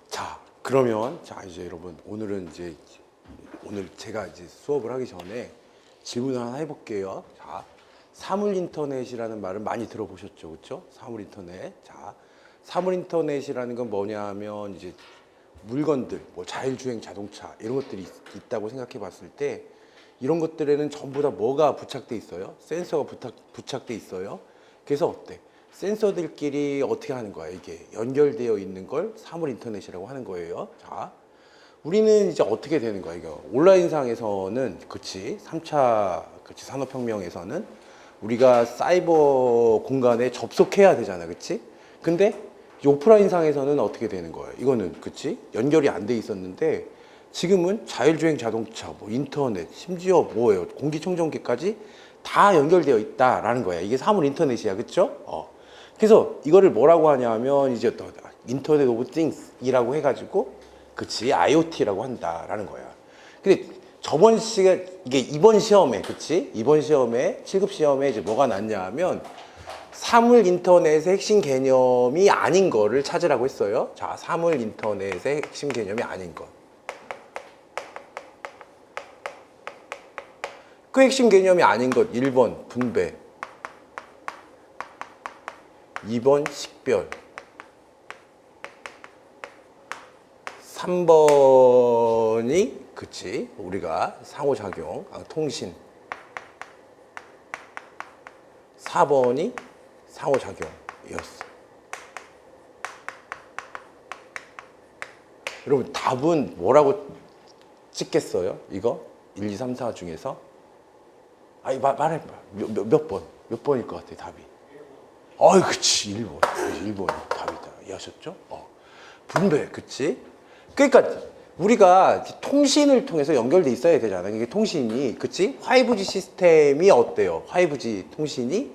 자, 그러면 이제 여러분 오늘 제가 이제 수업을 하기 전에 질문을 하나 해볼게요. 자, 사물 인터넷이라는 말을 많이 들어보셨죠, 그렇죠? 사물 인터넷. 자, 사물 인터넷이라는 건 뭐냐면 이제 물건들, 뭐 자율주행 자동차 이런 것들이 있다고 생각해 봤을 때 이런 것들에는 전부 다 뭐가 부착돼 있어요? 센서가 부착돼 있어요. 그래서 어때? 센서들끼리 어떻게 하는 거야? 이게 연결되어 있는 걸 사물 인터넷이라고 하는 거예요. 자, 우리는 이제 어떻게 되는 거야? 이거 온라인상에서는 그치 3차 그치 산업혁명에서는 우리가 사이버 공간에 접속해야 되잖아, 그치? 근데 오프라인상에서는 어떻게 되는 거예요? 이거는 그치 연결이 안 돼 있었는데 지금은 자율주행 자동차, 뭐 인터넷, 심지어 뭐예요? 공기청정기까지 다 연결되어 있다라는 거야. 이게 사물 인터넷이야, 그쵸? 그래서 이거를 뭐라고 하냐면 이제 또 인터넷 오브 띵스이라고 해가지고 그치 IoT라고 한다라는 거야. 근데 저번 시간 이게 이번 시험에 그치 이번 시험에 7급 시험에 이제 뭐가 났냐면 사물 인터넷의 핵심 개념이 아닌 거를 찾으라고 했어요. 자, 사물 인터넷의 핵심 개념이 아닌 것. 그 핵심 개념이 아닌 것 1번 분배, 2번 식별, 3번이 그치 우리가 상호작용, 통신, 4번이 상호작용이었어. 여러분 답은 뭐라고 찍겠어요? 이거 1, 2, 3, 4 중에서 아니 말해봐. 몇 번? 몇 번일 것 같아 답이? 그치 1번. 1번이 답이다. 이해하셨죠? 분배 그치? 그러니까 우리가 통신을 통해서 연결돼 있어야 되잖아. 이게 통신이 그치? 5G 시스템이 어때요? 5G 통신이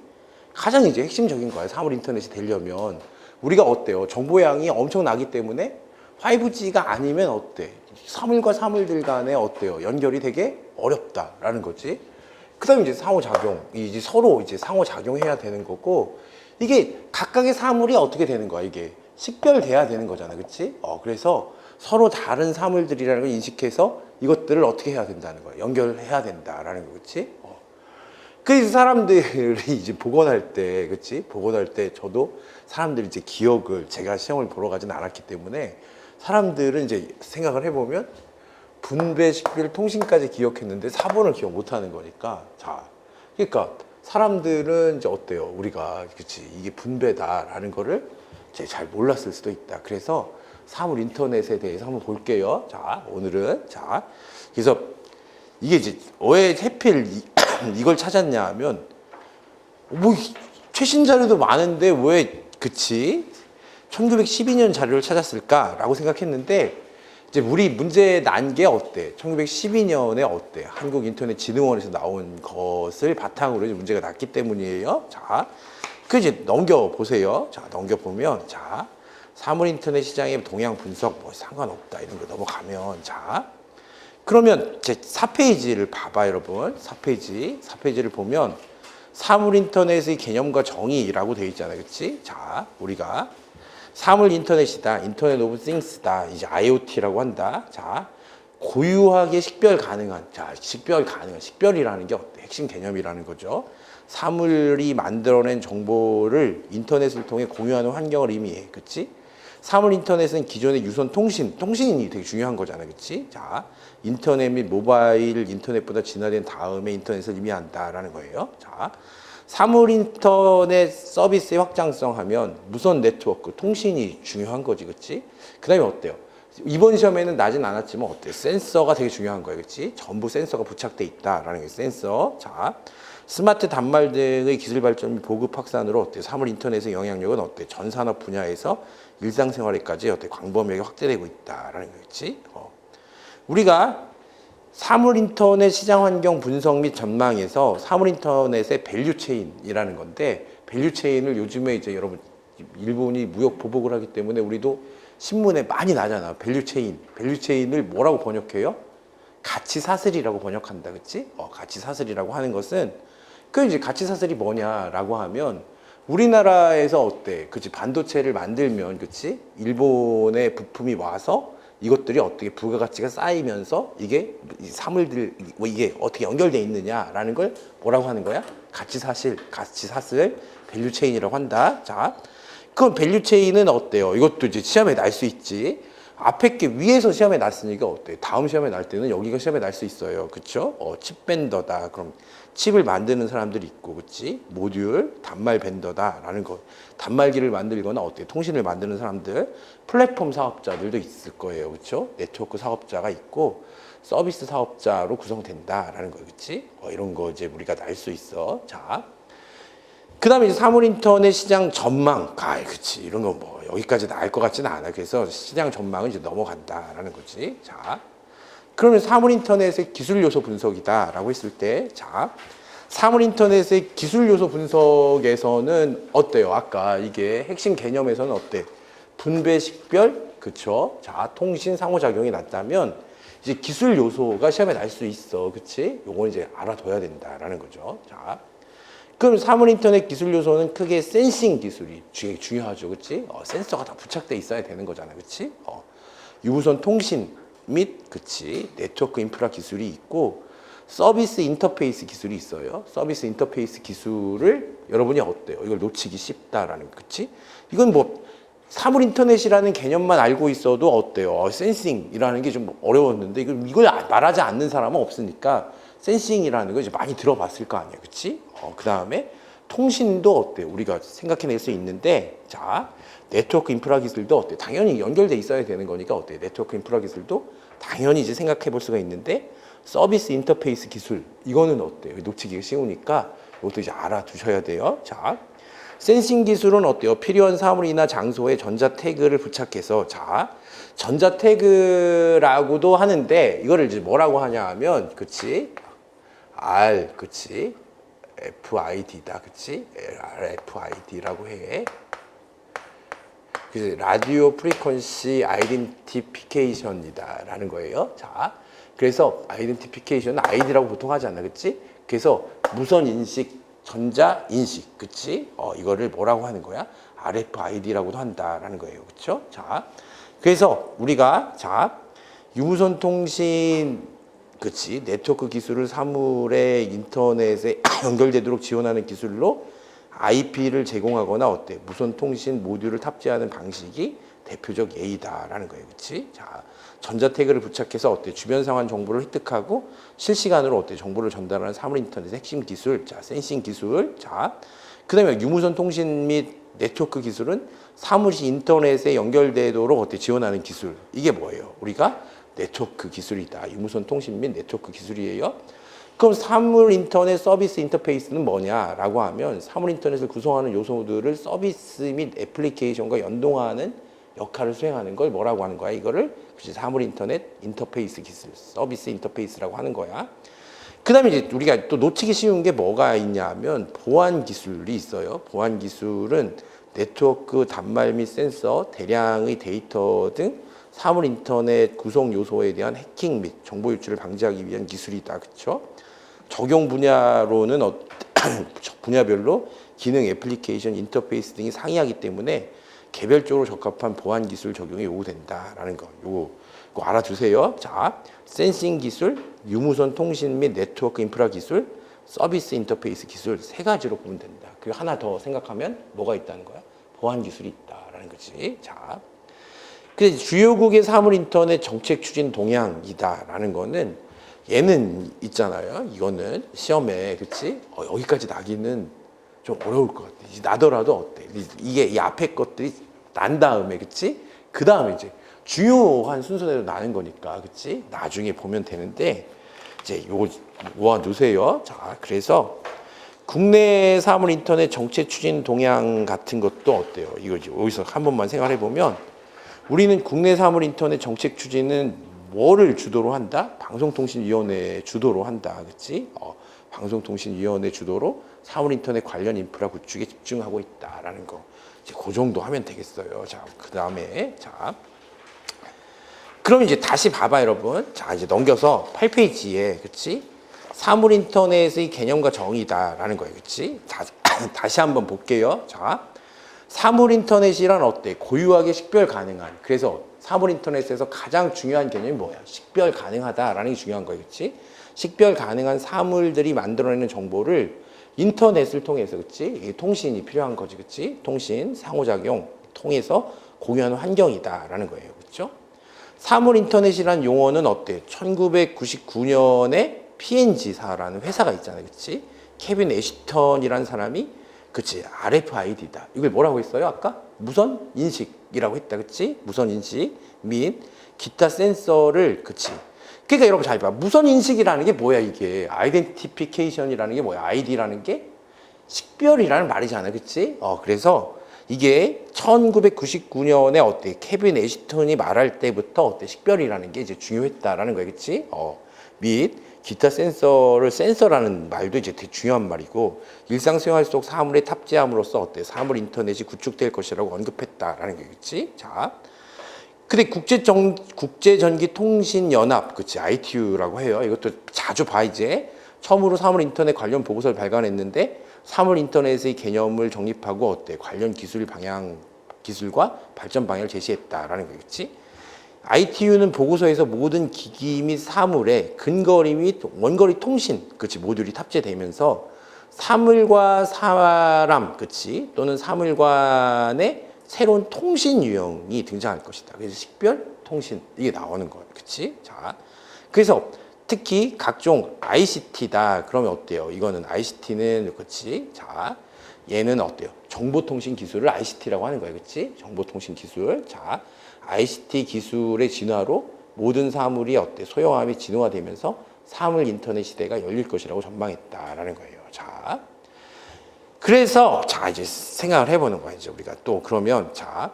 가장 이제 핵심적인 거야. 사물 인터넷이 되려면 우리가 어때요? 정보량이 엄청나기 때문에 5G가 아니면 어때? 사물과 사물들 간에 어때요? 연결이 되게 어렵다라는 거지. 그다음에 이제 상호작용, 이제 서로 이제 상호작용해야 되는 거고 이게 각각의 사물이 어떻게 되는 거야? 이게 식별돼야 되는 거잖아, 그렇지? 그래서 서로 다른 사물들이라는 걸 인식해서 이것들을 어떻게 해야 된다는 거야? 연결해야 된다라는 거, 그렇지? 그래서 사람들이 이제 복원할 때, 그렇지? 복원할 때 저도 사람들이 이제 기억을 제가 시험을 보러 가진 않았기 때문에 사람들은 이제 생각을 해보면 분배, 식별, 통신까지 기억했는데 4번을 기억 못하는 거니까 자, 그러니까 사람들은 이제 어때요? 우리가 그치 이게 분배다라는 거를 이제 잘 몰랐을 수도 있다. 그래서 사물 인터넷에 대해서 한번 볼게요. 자, 오늘은 자, 그래서 이게 이제 왜 하필 이걸 찾았냐 하면 뭐 최신 자료도 많은데 왜 그치 1912년 자료를 찾았을까라고 생각했는데 이제 우리 문제 난 게 어때? 1912년에 어때? 한국인터넷진흥원에서 나온 것을 바탕으로 이제 문제가 났기 때문이에요. 자, 그 이제 넘겨보세요. 자, 넘겨보면, 자, 사물인터넷 시장의 동향 분석 뭐 상관없다. 이런 거 넘어가면, 자, 그러면 제 4페이지를 봐봐, 여러분. 4페이지를 보면 사물인터넷의 개념과 정의라고 되어 있잖아요. 그치? 자, 우리가 사물 인터넷이다. 인터넷 오브 띵스다. 이제 IoT라고 한다. 자, 고유하게 식별 가능한. 자, 식별이라는 게 어때? 핵심 개념이라는 거죠. 사물이 만들어낸 정보를 인터넷을 통해 공유하는 환경을 의미해. 그치? 사물 인터넷은 기존의 유선 통신이 되게 중요한 거잖아. 그치? 자, 인터넷 및 모바일 인터넷보다 진화된 다음에 인터넷을 의미한다라는 거예요. 자, 사물 인터넷 서비스의 확장성 하면 무선 네트워크, 통신이 중요한 거지, 그치? 그 다음에 어때요? 이번 시험에는 나진 않았지만 어때요? 센서가 되게 중요한 거예요, 그치? 전부 센서가 부착돼 있다라는 게 센서. 자, 스마트 단말 등의 기술 발전 및 보급 확산으로 어때요? 사물 인터넷의 영향력은 어때요? 전 산업 분야에서 일상생활에까지 어때요? 광범위하게 확대되고 있다라는 거겠지? 우리가 사물인터넷 시장 환경 분석 및 전망에서 사물인터넷의 밸류체인이라는 건데 밸류체인을 요즘에 이제 여러분 일본이 무역 보복을 하기 때문에 우리도 신문에 많이 나잖아. 밸류체인을 뭐라고 번역해요? 가치 사슬이라고 번역한다. 그치? 가치 사슬이라고 하는 것은 그 이제 가치 사슬이 뭐냐라고 하면 우리나라에서 어때? 그치? 반도체를 만들면, 그치? 일본의 부품이 와서 이것들이 어떻게 부가가치가 쌓이면서 이게 이 사물들, 뭐 이게 어떻게 연결돼 있느냐라는 걸 뭐라고 하는 거야? 가치사슬, 밸류체인이라고 한다. 자, 그럼 밸류체인은 어때요? 이것도 이제 시험에 날 수 있지. 앞에 게 위에서 시험에 났으니까 어때? 다음 시험에 날 때는 여기가 시험에 날 수 있어요. 그쵸? 칩 벤더다. 그럼 칩을 만드는 사람들이 있고, 그치? 모듈, 단말 벤더다라는 거. 단말기를 만들거나 어때? 통신을 만드는 사람들, 플랫폼 사업자들도 있을 거예요. 그쵸? 네트워크 사업자가 있고, 서비스 사업자로 구성된다라는 거, 그치? 이런 거 이제 우리가 날 수 있어. 자. 그 다음에 이제 사물 인터넷 시장 전망. 그치. 이런 거 뭐, 여기까지 나을 것 같지는 않아. 그래서 시장 전망은 이제 넘어간다라는 거지. 자. 그러면 사물 인터넷의 기술 요소 분석이다라고 했을 때, 자. 사물 인터넷의 기술 요소 분석에서는 어때요? 아까 이게 핵심 개념에서는 어때? 분배, 식별, 그쵸? 자, 통신 상호작용이 낮다면, 이제 기술 요소가 시험에 날 수 있어. 그치? 요건 이제 알아둬야 된다라는 거죠. 자. 그럼 사물 인터넷 기술 요소는 크게 센싱 기술이 중요하죠. 그치? 센서가 다 부착돼 있어야 되는 거잖아. 그치? 유무선 통신 및, 그치? 네트워크 인프라 기술이 있고, 서비스 인터페이스 기술이 있어요. 서비스 인터페이스 기술을 여러분이 어때요? 이걸 놓치기 쉽다라는, 그치? 이건 뭐, 사물 인터넷이라는 개념만 알고 있어도 어때요? 센싱이라는 게 좀 어려웠는데, 이걸 말하지 않는 사람은 없으니까, 센싱이라는 거 이제 많이 들어봤을 거 아니에요. 그치? 그 다음에 통신도 어때? 우리가 생각해낼 수 있는데, 자, 네트워크 인프라 기술도 어때? 당연히 연결돼 있어야 되는 거니까 어때? 네트워크 인프라 기술도 당연히 이제 생각해 볼 수가 있는데, 서비스 인터페이스 기술, 이거는 어때요? 놓치기가 쉬우니까 이것도 이제 알아두셔야 돼요. 자, 센싱 기술은 어때요? 필요한 사물이나 장소에 전자 태그를 부착해서, 자, 전자 태그라고도 하는데, 이거를 이제 뭐라고 하냐 하면, 그치? R, 그치? FID다, 그치? RFID라고 해. 그래서 라디오 프리퀀시 아이덴티피케이션이다 라는 거예요. 자, 그래서 아이덴티피케이션은 아이디라고 보통 하지 않나, 그치? 그래서 무선 인식, 전자 인식, 그치? 이거를 뭐라고 하는 거야? RFID라고도 한다라는 거예요. 그쵸? 자, 그래서 우리가, 자, 유무선 통신, 그치? 네트워크 기술을 사물의 인터넷에 연결되도록 지원하는 기술로 IP를 제공하거나 어때? 무선 통신 모듈을 탑재하는 방식이 대표적 예이다라는 거예요. 그치? 자, 전자 태그를 부착해서 어때? 주변 상황 정보를 획득하고 실시간으로 어때? 정보를 전달하는 사물 인터넷의 핵심 기술. 자, 센싱 기술. 자, 그다음에 유무선 통신 및 네트워크 기술은 사무실 인터넷에 연결되도록 어때? 지원하는 기술. 이게 뭐예요? 우리가 네트워크 기술이다. 유무선 통신 및 네트워크 기술이에요. 그럼 사물 인터넷 서비스 인터페이스는 뭐냐라고 하면 사물 인터넷을 구성하는 요소들을 서비스 및 애플리케이션과 연동하는 역할을 수행하는 걸 뭐라고 하는 거야? 이거를 그치, 사물 인터넷 인터페이스 기술, 서비스 인터페이스라고 하는 거야. 그 다음에 이제 우리가 또 놓치기 쉬운 게 뭐가 있냐면 보안 기술이 있어요. 보안 기술은 네트워크, 단말 및 센서, 대량의 데이터 등 사물 인터넷 구성 요소에 대한 해킹 및 정보 유출을 방지하기 위한 기술이다. 그렇죠? 적용 분야로는 분야별로 기능, 애플리케이션, 인터페이스 등이 상이하기 때문에 개별적으로 적합한 보안 기술 적용이 요구된다라는 거. 요거 알아두세요. 자, 센싱 기술, 유무선 통신 및 네트워크 인프라 기술, 서비스 인터페이스 기술 세 가지로 보면 된다. 그리고 하나 더 생각하면 뭐가 있다는 거야? 보안 기술이 있다라는 거지. 자, 그래서 주요국의 사물 인터넷 정책 추진 동향이다라는 거는 얘는 있잖아요. 이거는 시험에 그치? 여기까지 나기는 좀 어려울 것 같아. 나더라도 어때? 이게 이 앞에 것들이 난 다음에 그치? 그 다음에 이제 주요한 순서대로 나는 거니까 그치? 나중에 보면 되는데 이제 요거 모아두세요. 자, 그래서 국내 사물 인터넷 정책 추진 동향 같은 것도 어때요? 이거 이제 여기서 한 번만 생각해 보면 우리는 국내 사물 인터넷 정책 추진은 뭐를 주도로 한다? 방송통신위원회 주도로 한다. 그치? 방송통신위원회 주도로 사물 인터넷 관련 인프라 구축에 집중하고 있다라는 거. 이제 그 정도 하면 되겠어요. 자, 그 다음에, 자. 그럼 이제 다시 봐봐, 여러분. 자, 이제 넘겨서 8페이지에, 그치? 사물 인터넷의 개념과 정의다라는 거예요. 그치? 다시 한번 볼게요. 자, 사물 인터넷이란 어때? 고유하게 식별 가능한. 그래서 사물 인터넷에서 가장 중요한 개념이 뭐야? 식별 가능하다라는 게 중요한 거예요. 그렇지? 식별 가능한 사물들이 만들어내는 정보를 인터넷을 통해서, 그렇지? 통신이 필요한 거지. 그렇지? 통신, 상호작용 통해서 공유하는 환경이다라는 거예요. 그렇죠? 사물 인터넷이란 용어는 어때? 1999년에 P&G사라는 회사가 있잖아요. 그렇지? 케빈 애시턴이라는 사람이 그치, RFID다. 이걸 뭐라고 했어요? 아까? 무선 인식이라고 했다. 그치? 무선 인식 및 기타 센서를, 그치? 그러니까 여러분 잘 봐. 무선 인식이라는 게 뭐야, 이게? 아이덴티피케이션이라는 게 뭐야? 아이디라는 게 식별이라는 말이잖아. 그치? 그래서 이게 1999년에 어때? 케빈 애시턴이 말할 때부터 어때? 식별이라는 게 이제 중요했다라는 거야. 그치? 및 기타 센서라는 말도 이제 되게 중요한 말이고, 일상생활 속 사물에 탑재함으로써 어때? 사물 인터넷이 구축될 것이라고 언급했다라는 거겠지. 자, 근데 국제전기통신연합, 그치? ITU라고 해요. 이것도 자주 봐 이제. 처음으로 사물 인터넷 관련 보고서를 발간했는데, 사물 인터넷의 개념을 정립하고 어때? 관련 기술과 발전 방향을 제시했다라는 거겠지. ITU는 보고서에서 모든 기기 및 사물에 근거리 및 원거리 통신, 그치, 모듈이 탑재되면서 사물과 사람, 그치, 또는 사물 간의 새로운 통신 유형이 등장할 것이다. 그래서 식별, 통신, 이게 나오는 거예요. 그치? 자, 그래서 특히 각종 ICT다. 그러면 어때요? 이거는 ICT는, 그치? 자, 얘는 어때요? 정보통신 기술을 ICT라고 하는 거예요. 그치? 정보통신 기술. 자, ICT 기술의 진화로 모든 사물이 어때? 소형화및 진화되면서 사물 인터넷 시대가 열릴 것이라고 전망했다라는 거예요. 자, 그래서 자 이제 생각을 해보는 거야. 이제 우리가 또 그러면 자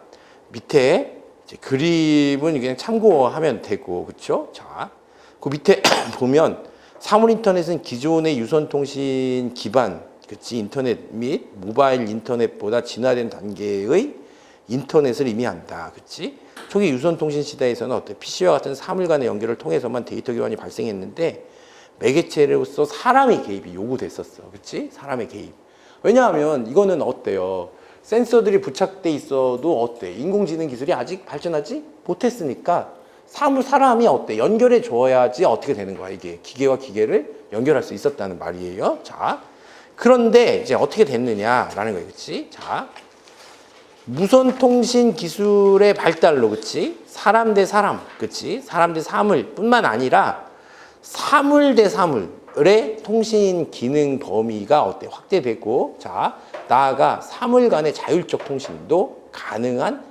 밑에 이제 그림은 그냥 참고하면 되고, 그렇죠? 자, 그 밑에 보면 사물 인터넷은 기존의 유선 통신 기반, 그치, 인터넷 및 모바일 인터넷보다 진화된 단계의 인터넷을 의미한다. 그치? 초기 유선 통신 시대에서는 어때? PC와 같은 사물 간의 연결을 통해서만 데이터 교환이 발생했는데 매개체로서 사람의 개입이 요구됐었어. 그치? 사람의 개입. 왜냐하면 이거는 어때요? 센서들이 부착돼 있어도 어때? 인공지능 기술이 아직 발전하지 못했으니까 사람이 어때? 연결해 줘야지 어떻게 되는 거야, 이게. 기계와 기계를 연결할 수 있었다는 말이에요. 자, 그런데 이제 어떻게 됐느냐라는 거예요. 그치? 자, 무선 통신 기술의 발달로, 그치? 사람 대 사람, 그치? 사람 대 사물 뿐만 아니라 사물 대 사물의 통신 기능 범위가 어때? 확대되고, 자, 나아가 사물 간의 자율적 통신도 가능한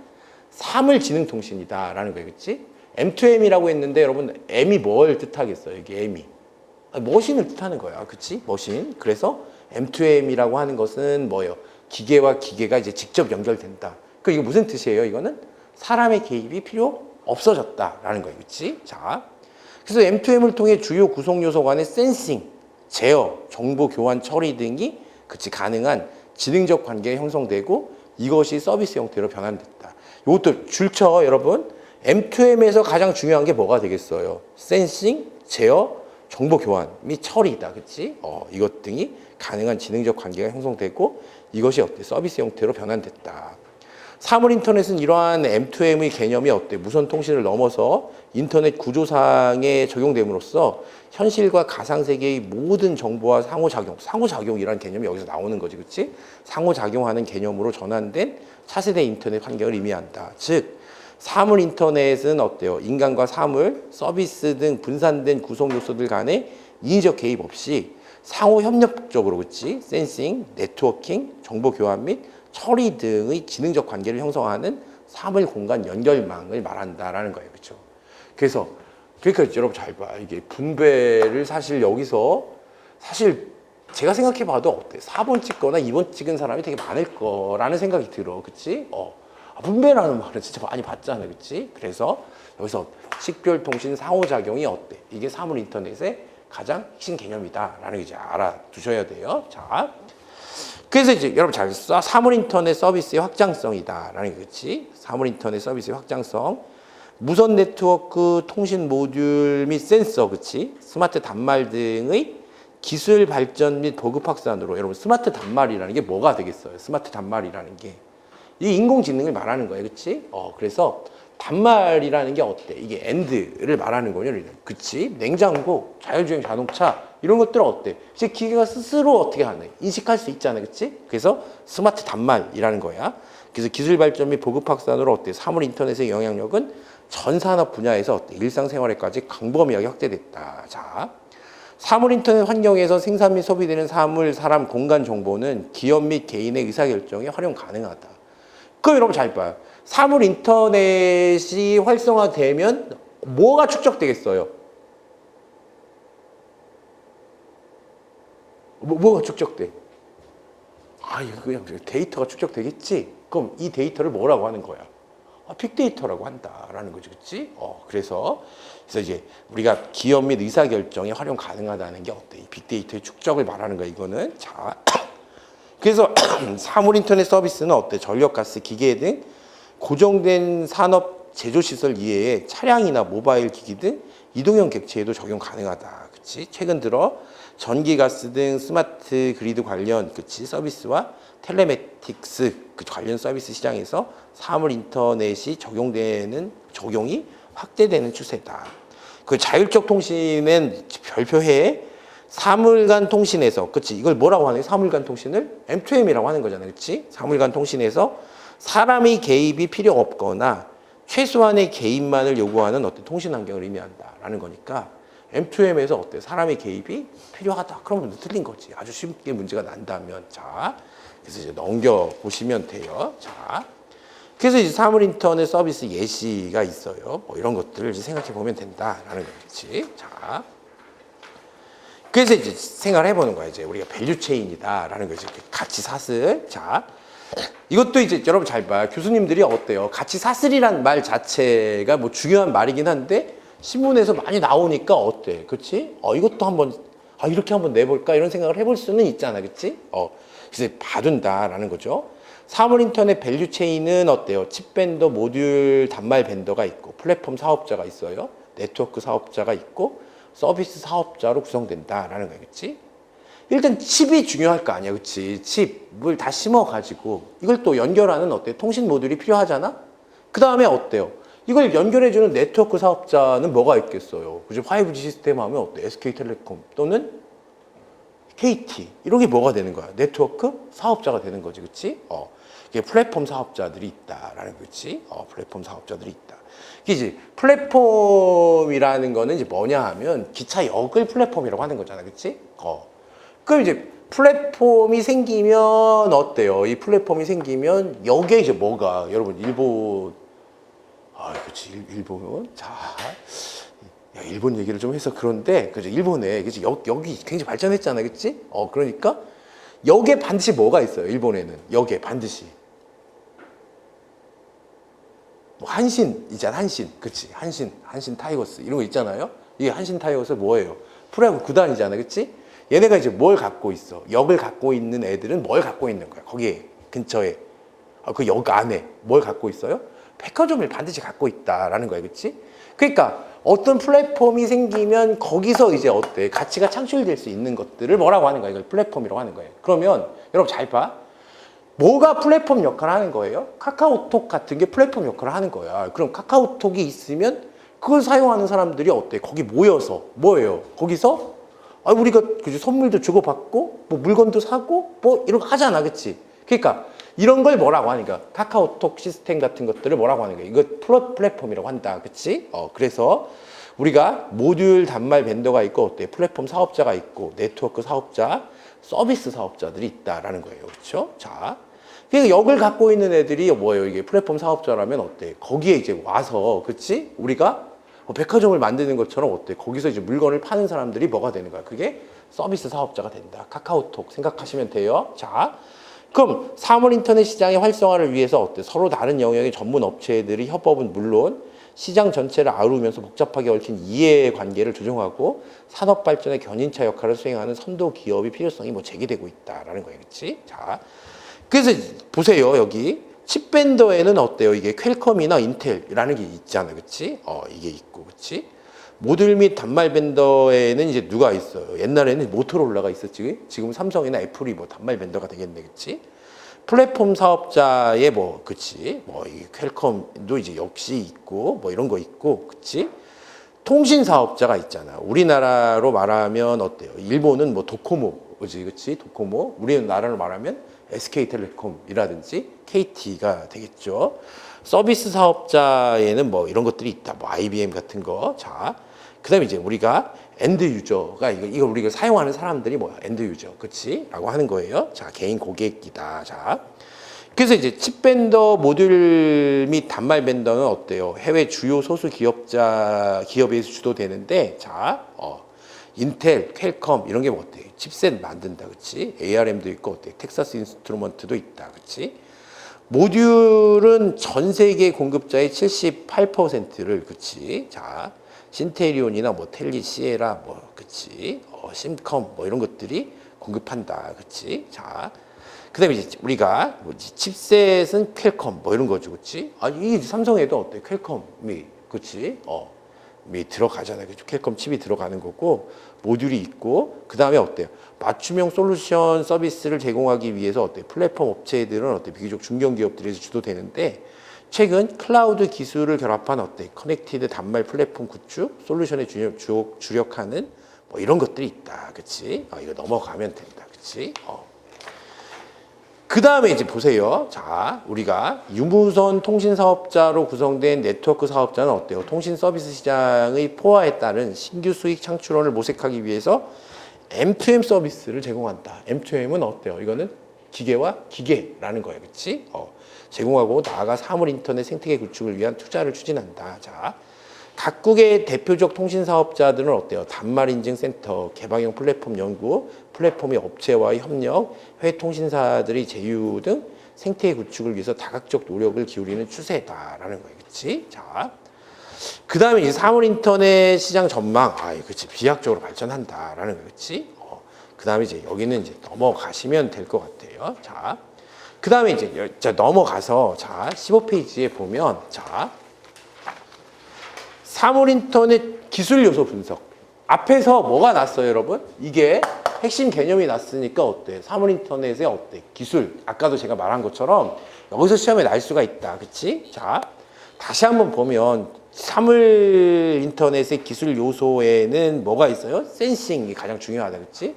사물 지능 통신이다라는 거예요. 그치? M2M이라고 했는데 여러분, M이 뭘 뜻하겠어요? 이게 M이. 머신을 뜻하는 거야. 그치? 머신. 그래서 M2M이라고 하는 것은 뭐예요? 기계와 기계가 이제 직접 연결된다. 그 이거 무슨 뜻이에요? 이거는 사람의 개입이 필요 없어졌다라는 거예요. 그렇지? 자, 그래서 M2M을 통해 주요 구성 요소 간의 센싱, 제어, 정보 교환 처리 등이 그치 가능한 지능적 관계가 형성되고 이것이 서비스 형태로 변환됐다. 이것도 줄쳐 여러분. M2M에서 가장 중요한 게 뭐가 되겠어요? 센싱, 제어, 정보 교환 및 처리다. 그치? 이것 등이 가능한 지능적 관계가 형성되고 이것이 어때? 서비스 형태로 변환됐다. 사물 인터넷은 이러한 M2M의 개념이 어때? 무선 통신을 넘어서 인터넷 구조상에 적용됨으로써 현실과 가상세계의 모든 정보와 상호작용이라는 개념이 여기서 나오는 거지, 그치? 상호작용하는 개념으로 전환된 차세대 인터넷 환경을 의미한다. 즉, 사물 인터넷은 어때요? 인간과 사물, 서비스 등 분산된 구성 요소들 간의 인위적 개입 없이 상호 협력적으로, 그치? 센싱, 네트워킹, 정보 교환 및 처리 등의 지능적 관계를 형성하는 사물 공간 연결망을 말한다라는 거예요. 그렇죠? 그러니까 여러분 잘 봐. 이게 분배를 사실 여기서 사실 제가 생각해 봐도 어때? 4번 찍거나 2번 찍은 사람이 되게 많을 거라는 생각이 들어. 그치? 분배라는 말을 진짜 많이 봤잖아. 그치? 그래서 여기서 식별통신 상호작용이 어때? 이게 사물 인터넷의 가장 핵심 개념이다라는 거 이제 알아두셔야 돼요. 자, 그래서 이제 여러분 잘 써. 사물 인터넷 서비스의 확장성이다라는 거지. 사물 인터넷 서비스의 확장성. 무선 네트워크 통신 모듈 및 센서, 그치? 스마트 단말 등의 기술 발전 및 보급 확산으로 여러분 스마트 단말이라는 게 뭐가 되겠어요? 스마트 단말이라는 게 이 인공지능을 말하는 거예요, 그렇지? 그래서 단말이라는 게 어때? 이게 엔드를 말하는 거냐, 그치? 냉장고, 자율주행 자동차 이런 것들은 어때? 이제 기계가 스스로 어떻게 하네? 인식할 수 있잖아, 그치? 그래서 스마트 단말이라는 거야. 그래서 기술 발전 및 보급 확산으로 어때? 사물 인터넷의 영향력은 전 산업 분야에서 어때? 일상생활에까지 광범위하게 확대됐다. 자, 사물 인터넷 환경에서 생산 및 소비되는 사물, 사람, 공간 정보는 기업 및 개인의 의사결정에 활용 가능하다. 그럼 여러분 잘 봐요. 사물 인터넷이 활성화되면 뭐가 축적되겠어요? 뭐가 축적돼? 이거 그냥 데이터가 축적되겠지? 그럼 이 데이터를 뭐라고 하는 거야? 빅데이터라고 한다라는 거지, 그치? 그래서 이제 우리가 기업 및 의사결정에 활용 가능하다는 게 어때? 이 빅데이터의 축적을 말하는 거야, 이거는. 자. 그래서 사물 인터넷 서비스는 어때? 전력, 가스, 기계 등 고정된 산업 제조시설 이외에 차량이나 모바일 기기 등 이동형 객체에도 적용 가능하다. 그치? 최근 들어 전기, 가스 등 스마트 그리드 관련 서비스와 텔레매틱스 관련 서비스 시장에서 사물 인터넷이 적용이 확대되는 추세다. 그 자율적 통신은 별표해 사물간 통신에서, 그치? 이걸 뭐라고 하는 거야? 사물간 통신을 M2M이라고 하는 거잖아, 그치? 사물간 통신에서 사람의 개입이 필요 없거나 최소한의 개입만을 요구하는 어떤 통신 환경을 의미한다라는 거니까 M2M에서 어때? 사람의 개입이 필요하다. 그러면 틀린 거지. 아주 쉽게 문제가 난다면. 자, 그래서 이제 넘겨 보시면 돼요. 자, 그래서 이제 사물 인터넷 서비스 예시가 있어요. 뭐 이런 것들을 이제 생각해 보면 된다라는 거지. 자. 그래서 이제 생각을 해보는 거야. 이제 우리가 밸류 체인이다라는 거지. 가치 사슬. 자, 이것도 이제 여러분 잘 봐요. 교수님들이 어때요? 가치 사슬이란 말 자체가 뭐 중요한 말이긴 한데 신문에서 많이 나오니까 어때? 그렇지? 이것도 한번 이렇게 한번 내볼까 이런 생각을 해볼 수는 있잖아, 그렇지? 그래서 봐둔다라는 거죠. 사물 인터넷 밸류 체인은 어때요? 칩 벤더, 모듈 단말 벤더가 있고 플랫폼 사업자가 있어요. 네트워크 사업자가 있고 서비스 사업자로 구성된다라는 거야, 그렇지? 일단 칩이 중요할 거 아니야, 그렇지? 칩을 다 심어가지고 이걸 또 연결하는 어때? 통신 모듈이 필요하잖아. 그 다음에 어때요? 이걸 연결해주는 네트워크 사업자는 뭐가 있겠어요? 그죠? 5G 시스템 하면 어때? SK텔레콤 또는 KT 이런 게 뭐가 되는 거야? 네트워크 사업자가 되는 거지, 그렇지? 이게 플랫폼 사업자들이 있다라는 거지. 플랫폼 사업자들이 있다. 이제 플랫폼이라는 거는 이제 뭐냐 하면 기차역을 플랫폼이라고 하는 거잖아, 그렇지? 그럼 이제 플랫폼이 생기면 어때요? 이 플랫폼이 생기면 여기에 이제 뭐가 여러분 일본 그렇지 일본 자. 일본 얘기를 좀 해서 그런데 그죠? 일본에 그치? 여기 굉장히 발전했잖아, 그렇지? 그러니까 여기에 반드시 뭐가 있어요? 일본에는 여기에 반드시 뭐 한신 있잖아, 한신, 그치? 한신 타이거스 이런 거 있잖아요. 이게 한신 타이거스 뭐예요? 프로야구 구단이잖아, 그치? 얘네가 이제 뭘 갖고 있어? 역을 갖고 있는 애들은 뭘 갖고 있는 거야? 거기에 근처에 그 역 안에 뭘 갖고 있어요? 백화점을 반드시 갖고 있다라는 거야, 그치? 그러니까 어떤 플랫폼이 생기면 거기서 이제 어때? 가치가 창출될 수 있는 것들을 뭐라고 하는 거야? 이걸 플랫폼이라고 하는 거예요. 그러면 여러분 잘 봐. 뭐가 플랫폼 역할을 하는 거예요? 카카오톡 같은 게 플랫폼 역할을 하는 거야. 그럼 카카오톡이 있으면 그걸 사용하는 사람들이 어때? 거기 모여서 뭐예요? 거기서 우리가 그치? 선물도 주고받고 뭐 물건도 사고 뭐 이런 거 하잖아, 그치? 그러니까 이런 걸 뭐라고 하니까 카카오톡 시스템 같은 것들을 뭐라고 하는 거야? 이거 플랫폼이라고 한다, 그치? 그래서 우리가 모듈 단말 벤더가 있고 어때? 플랫폼 사업자가 있고 네트워크 사업자, 서비스 사업자들이 있다라는 거예요, 그렇죠? 자, 그러니까 역을 갖고 있는 애들이 뭐예요? 이게 플랫폼 사업자라면 어때? 거기에 이제 와서, 그치? 우리가 백화점을 만드는 것처럼 어때? 거기서 이제 물건을 파는 사람들이 뭐가 되는 거야? 그게 서비스 사업자가 된다. 카카오톡 생각하시면 돼요. 자, 그럼 사물 인터넷 시장의 활성화를 위해서 어때? 서로 다른 영역의 전문 업체들의 협업은 물론 시장 전체를 아우르면서 복잡하게 얽힌 이해 관계를 조정하고 산업 발전의 견인차 역할을 수행하는 선도 기업의 필요성이 뭐 제기되고 있다라는 거예요, 그렇지? 자, 그래서 보세요, 여기 칩밴더에는 어때요? 이게 퀄컴이나 인텔이라는 게 있잖아요, 그렇지? 이게 있고, 그렇지? 모듈 및 단말 벤더에는 이제 누가 있어요? 옛날에는 모토로라가 있었지. 지금 삼성이나 애플이 뭐 단말 벤더가 되겠네, 그치? 플랫폼 사업자의 뭐, 그치? 뭐, 이 퀄컴도 이제 역시 있고, 뭐 이런 거 있고, 그치? 통신 사업자가 있잖아. 우리나라로 말하면 어때요? 일본은 뭐 도코모지, 그치? 도코모. 우리나라로 말하면 SK텔레콤이라든지 KT가 되겠죠. 서비스 사업자에는 뭐 이런 것들이 있다. 뭐 IBM 같은 거. 자, 그다음에 이제 우리가 엔드 유저가 이거 우리가 사용하는 사람들이 뭐야? 엔드 유저, 그치? 라고 하는 거예요. 자, 개인 고객이다. 자, 그래서 이제 칩 벤더, 모듈 및 단말 벤더는 어때요? 해외 주요 소수 기업에서 주도되는데, 자, 인텔, 퀄컴 이런 게 뭐 어때? 칩셋 만든다, 그치? ARM도 있고 어때? 텍사스 인스트루먼트도 있다, 그치? 모듈은 전 세계 공급자의 78%를, 그치? 자, 신테리온이나 뭐 텔리, 시에라, 뭐, 그치? 심컴 뭐 이런 것들이 공급한다, 그치? 자, 그다음에 이제 우리가 뭐지? 칩셋은 퀄컴 뭐 이런 거죠, 그치? 아, 이 삼성에도 어때? 퀄컴이, 그치? 미 들어가잖아요. 그죠? 퀄컴 칩이 들어가는 거고 모듈이 있고 그 다음에 어때요? 맞춤형 솔루션 서비스를 제공하기 위해서 어때요? 플랫폼 업체들은 어때요? 비교적 중견 기업들에서 주도되는데 최근 클라우드 기술을 결합한 어때요? 커넥티드 단말 플랫폼 구축 솔루션에 주력하는 뭐 이런 것들이 있다, 그치? 이거 넘어가면 된다, 그치? 그 다음에 이제 보세요. 자, 우리가 유무선 통신 사업자로 구성된 네트워크 사업자는 어때요? 통신 서비스 시장의 포화에 따른 신규 수익 창출원을 모색하기 위해서 M2M 서비스를 제공한다. M2M은 어때요? 이거는 기계와 기계라는 거예요. 그치? 제공하고 나아가 사물 인터넷 생태계 구축을 위한 투자를 추진한다. 자, 각국의 대표적 통신 사업자들은 어때요? 단말 인증 센터, 개방형 플랫폼 연구, 플랫폼의 업체와의 협력, 해외 통신사들의 제휴 등 생태계 구축을 위해서 다각적 노력을 기울이는 추세다라는 거예요. 그렇지? 자, 그 다음에 이제 사물 인터넷 시장 전망, 그렇지, 비약적으로 발전한다라는 거예요. 그렇지? 그 다음에 이제 여기는 이제 넘어가시면 될 것 같아요. 자, 그 다음에 이제 넘어가서 자 15페이지에 보면 자. 사물 인터넷 기술 요소 분석. 앞에서 뭐가 났어요, 여러분? 이게 핵심 개념이 났으니까 어때? 사물 인터넷에 어때? 기술. 아까도 제가 말한 것처럼 여기서 시험에 날 수가 있다. 그치? 자, 다시 한번 보면 사물 인터넷의 기술 요소에는 뭐가 있어요? 센싱이 가장 중요하다. 그치?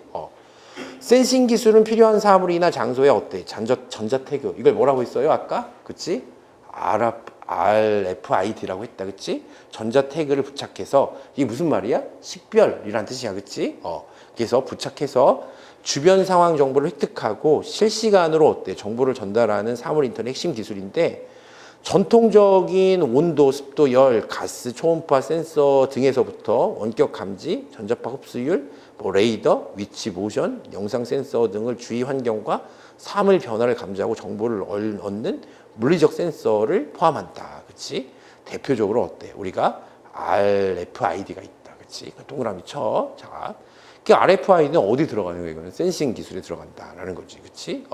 센싱 기술은 필요한 사물이나 장소에 어때? 전자 태그. 이걸 뭐라고 했어요, 아까? 그치? RFID라고 했다, 그치? 전자 태그를 부착해서 이게 무슨 말이야? 식별이란 뜻이야, 그치? 그래서 부착해서 주변 상황 정보를 획득하고 실시간으로 어때? 정보를 전달하는 사물 인터넷 핵심 기술인데 전통적인 온도, 습도, 열, 가스, 초음파 센서 등에서부터 원격 감지, 전자파 흡수율, 뭐 레이더, 위치 모션, 영상 센서 등을 주위 환경과 사물 변화를 감지하고 정보를 얻는 물리적 센서를 포함한다. 그치? 대표적으로 어때? 우리가 RFID가 있다. 그치? 동그라미 쳐. 자, 그 RFID는 어디 들어가는 거야? 이거는 센싱 기술에 들어간다라는 거지. 그치?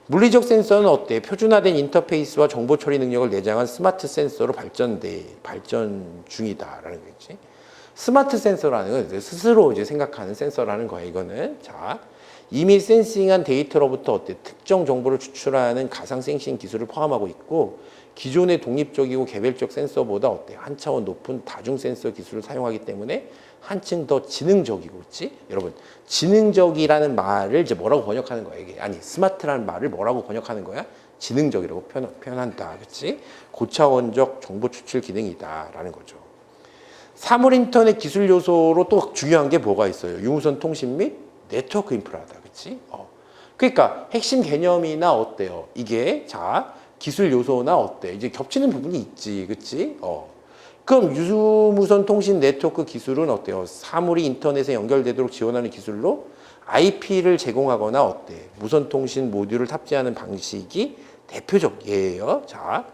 물리적 센서는 어때? 표준화된 인터페이스와 정보 처리 능력을 내장한 스마트 센서로 발전 중이다라는 거지. 스마트 센서라는 건 스스로 이제 생각하는 센서라는 거야. 이거는. 자, 이미 센싱한 데이터로부터 어때? 특정 정보를 추출하는 가상 센싱 기술을 포함하고 있고 기존의 독립적이고 개별적 센서보다 어때? 한 차원 높은 다중 센서 기술을 사용하기 때문에 한층 더 지능적이고, 그렇지? 여러분, 지능적이라는 말을 이제 뭐라고 번역하는 거야? 이게 아니, 스마트라는 말을 뭐라고 번역하는 거야? 지능적이라고 표현한다, 그렇지? 고차원적 정보 추출 기능이다라는 거죠. 사물 인터넷 기술 요소로 또 중요한 게 뭐가 있어요? 유무선 통신 및 네트워크 인프라다, 그렇지? 그러니까 핵심 개념이나 어때요? 이게 자 기술 요소나 어때? 이제 겹치는 부분이 있지, 그렇지? 그럼 유무선 통신 네트워크 기술은 어때요? 사물이 인터넷에 연결되도록 지원하는 기술로 IP를 제공하거나 어때? 무선 통신 모듈을 탑재하는 방식이 대표적 예예요. 자,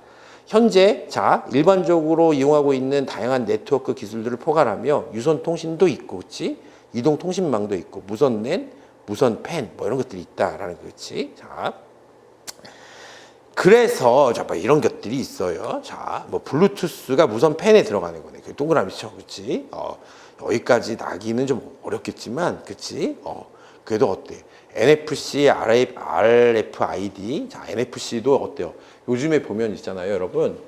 현재 일반적으로 이용하고 있는 다양한 네트워크 기술들을 포괄하며 유선 통신도 있고, 그렇지? 이동 통신망도 있고, 무선 랜, 무선 팬, 뭐 이런 것들이 있다라는 거지. 자, 그래서 자, 뭐 이런 것들이 있어요. 자, 뭐 블루투스가 무선 펜에 들어가는 거네. 그 동그라미죠, 그렇지? 여기까지 나기는 좀 어렵겠지만, 그렇지? 그래도 어때? NFC, RFID. 자, NFC도 어때요? 요즘에 보면 있잖아요, 여러분.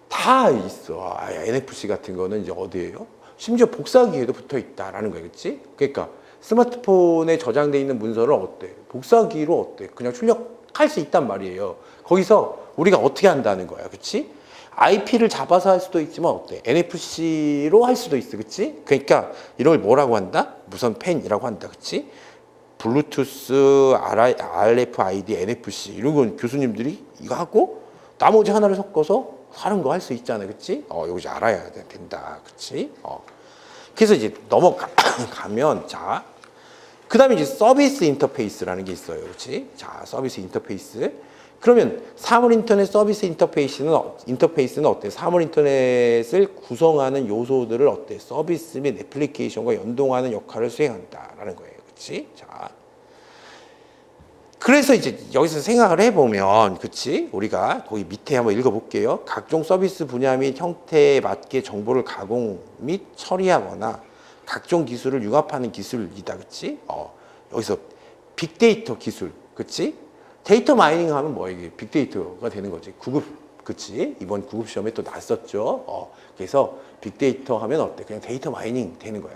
다 있어. NFC 같은 거는 이제 어디예요? 심지어 복사기에도 붙어 있다라는 거예요, 그렇지? 그러니까 스마트폰에 저장돼 있는 문서를 어때? 복사기로 어때? 그냥 출력할 수 있단 말이에요. 거기서 우리가 어떻게 한다는 거야, 그렇지? IP를 잡아서 할 수도 있지만 어때? NFC로 할 수도 있어, 그렇지? 그러니까 이런 걸 뭐라고 한다? 무선 펜이라고 한다, 그렇지? 블루투스, RFID, NFC 이런 건 교수님들이 이거 하고 나머지 하나를 섞어서 다른 거 할 수 있잖아, 그렇지? 이거 이제 알아야 된다, 그렇지? 그래서 이제 넘어가면 자, 그다음에 이제 서비스 인터페이스라는 게 있어요, 그렇지? 자, 서비스 인터페이스. 그러면 사물 인터넷 서비스 인터페이스는 어때? 사물 인터넷을 구성하는 요소들을 어때? 서비스 및 애플리케이션과 연동하는 역할을 수행한다라는 거예요, 그렇지? 자, 그래서 이제 여기서 생각을 해보면, 그치? 우리가 거기 밑에 한번 읽어볼게요. 각종 서비스 분야 및 형태에 맞게 정보를 가공 및 처리하거나 각종 기술을 융합하는 기술이다, 그치? 여기서 빅데이터 기술, 그치? 데이터 마이닝 하면 뭐 이게 빅데이터가 되는 거지. 구급, 그치? 이번 구급 시험에 또 났었죠. 그래서 빅데이터 하면 어때? 그냥 데이터 마이닝 되는 거야.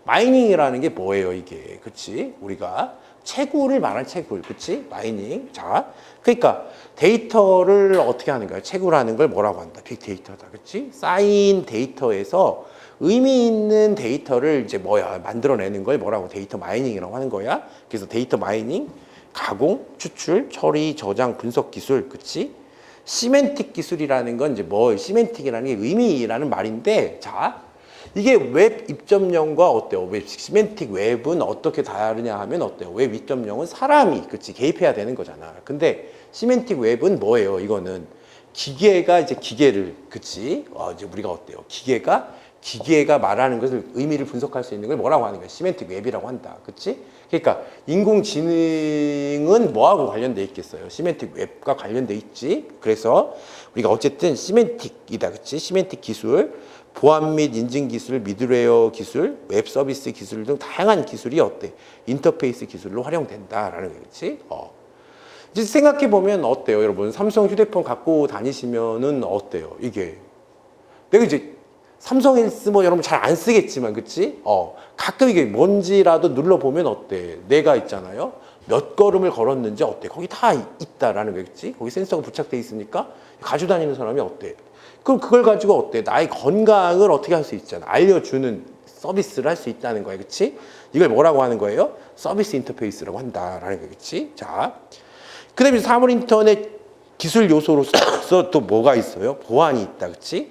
마이닝이라는 게 뭐예요, 이게? 그치? 우리가 채굴을 말한 채굴, 그치? 마이닝. 자, 그러니까 데이터를 어떻게 하는 거야? 채굴하는 걸 뭐라고 한다? 빅데이터다, 그치? 쌓인 데이터에서 의미 있는 데이터를 이제 만들어내는 걸 뭐라고? 데이터 마이닝이라고 하는 거야. 그래서 데이터 마이닝, 가공, 추출, 처리, 저장, 분석 기술, 그치? 시멘틱 기술이라는 건 이제 시멘틱이라는 게 의미라는 말인데, 자, 이게 웹 입점용과 어때요? 시멘틱 웹은 어떻게 다르냐 하면 어때요? 웹 입점용은 사람이, 그치? 개입해야 되는 거잖아. 근데 시멘틱 웹은 뭐예요? 이거는 기계가 이제 기계를, 그치? 이제 우리가 어때요? 기계가 말하는 것을 의미를 분석할 수 있는 걸 뭐라고 하는 거야? 시멘틱 웹이라고 한다. 그치? 그러니까 인공지능은 뭐하고 관련돼 있겠어요? 시멘틱 웹과 관련돼 있지. 그래서 우리가 어쨌든 시멘틱이다. 그치? 시멘틱 기술, 보안 및 인증 기술, 미드웨어 기술, 웹 서비스 기술 등 다양한 기술이 어때? 인터페이스 기술로 활용된다라는 거지. 그치? 이제 생각해 보면 어때요, 여러분? 삼성 휴대폰 갖고 다니시면은 어때요? 이게 내가 이제 삼성 S 뭐 여러분 잘 안 쓰겠지만, 그치? 가끔 이게 뭔지라도 눌러보면 어때? 내가 있잖아요. 몇 걸음을 걸었는지 어때? 거기 다 있다라는 거겠지? 거기 센서가 부착돼 있으니까 가지고 다니는 사람이 어때? 그럼 그걸 가지고 어때? 나의 건강을 어떻게 할 수 있잖아. 알려주는 서비스를 할 수 있다는 거야, 그치? 이걸 뭐라고 하는 거예요? 서비스 인터페이스라고 한다라는 거겠지? 자, 그 다음에 사물 인터넷 기술 요소로서 또 뭐가 있어요? 보안이 있다, 그치?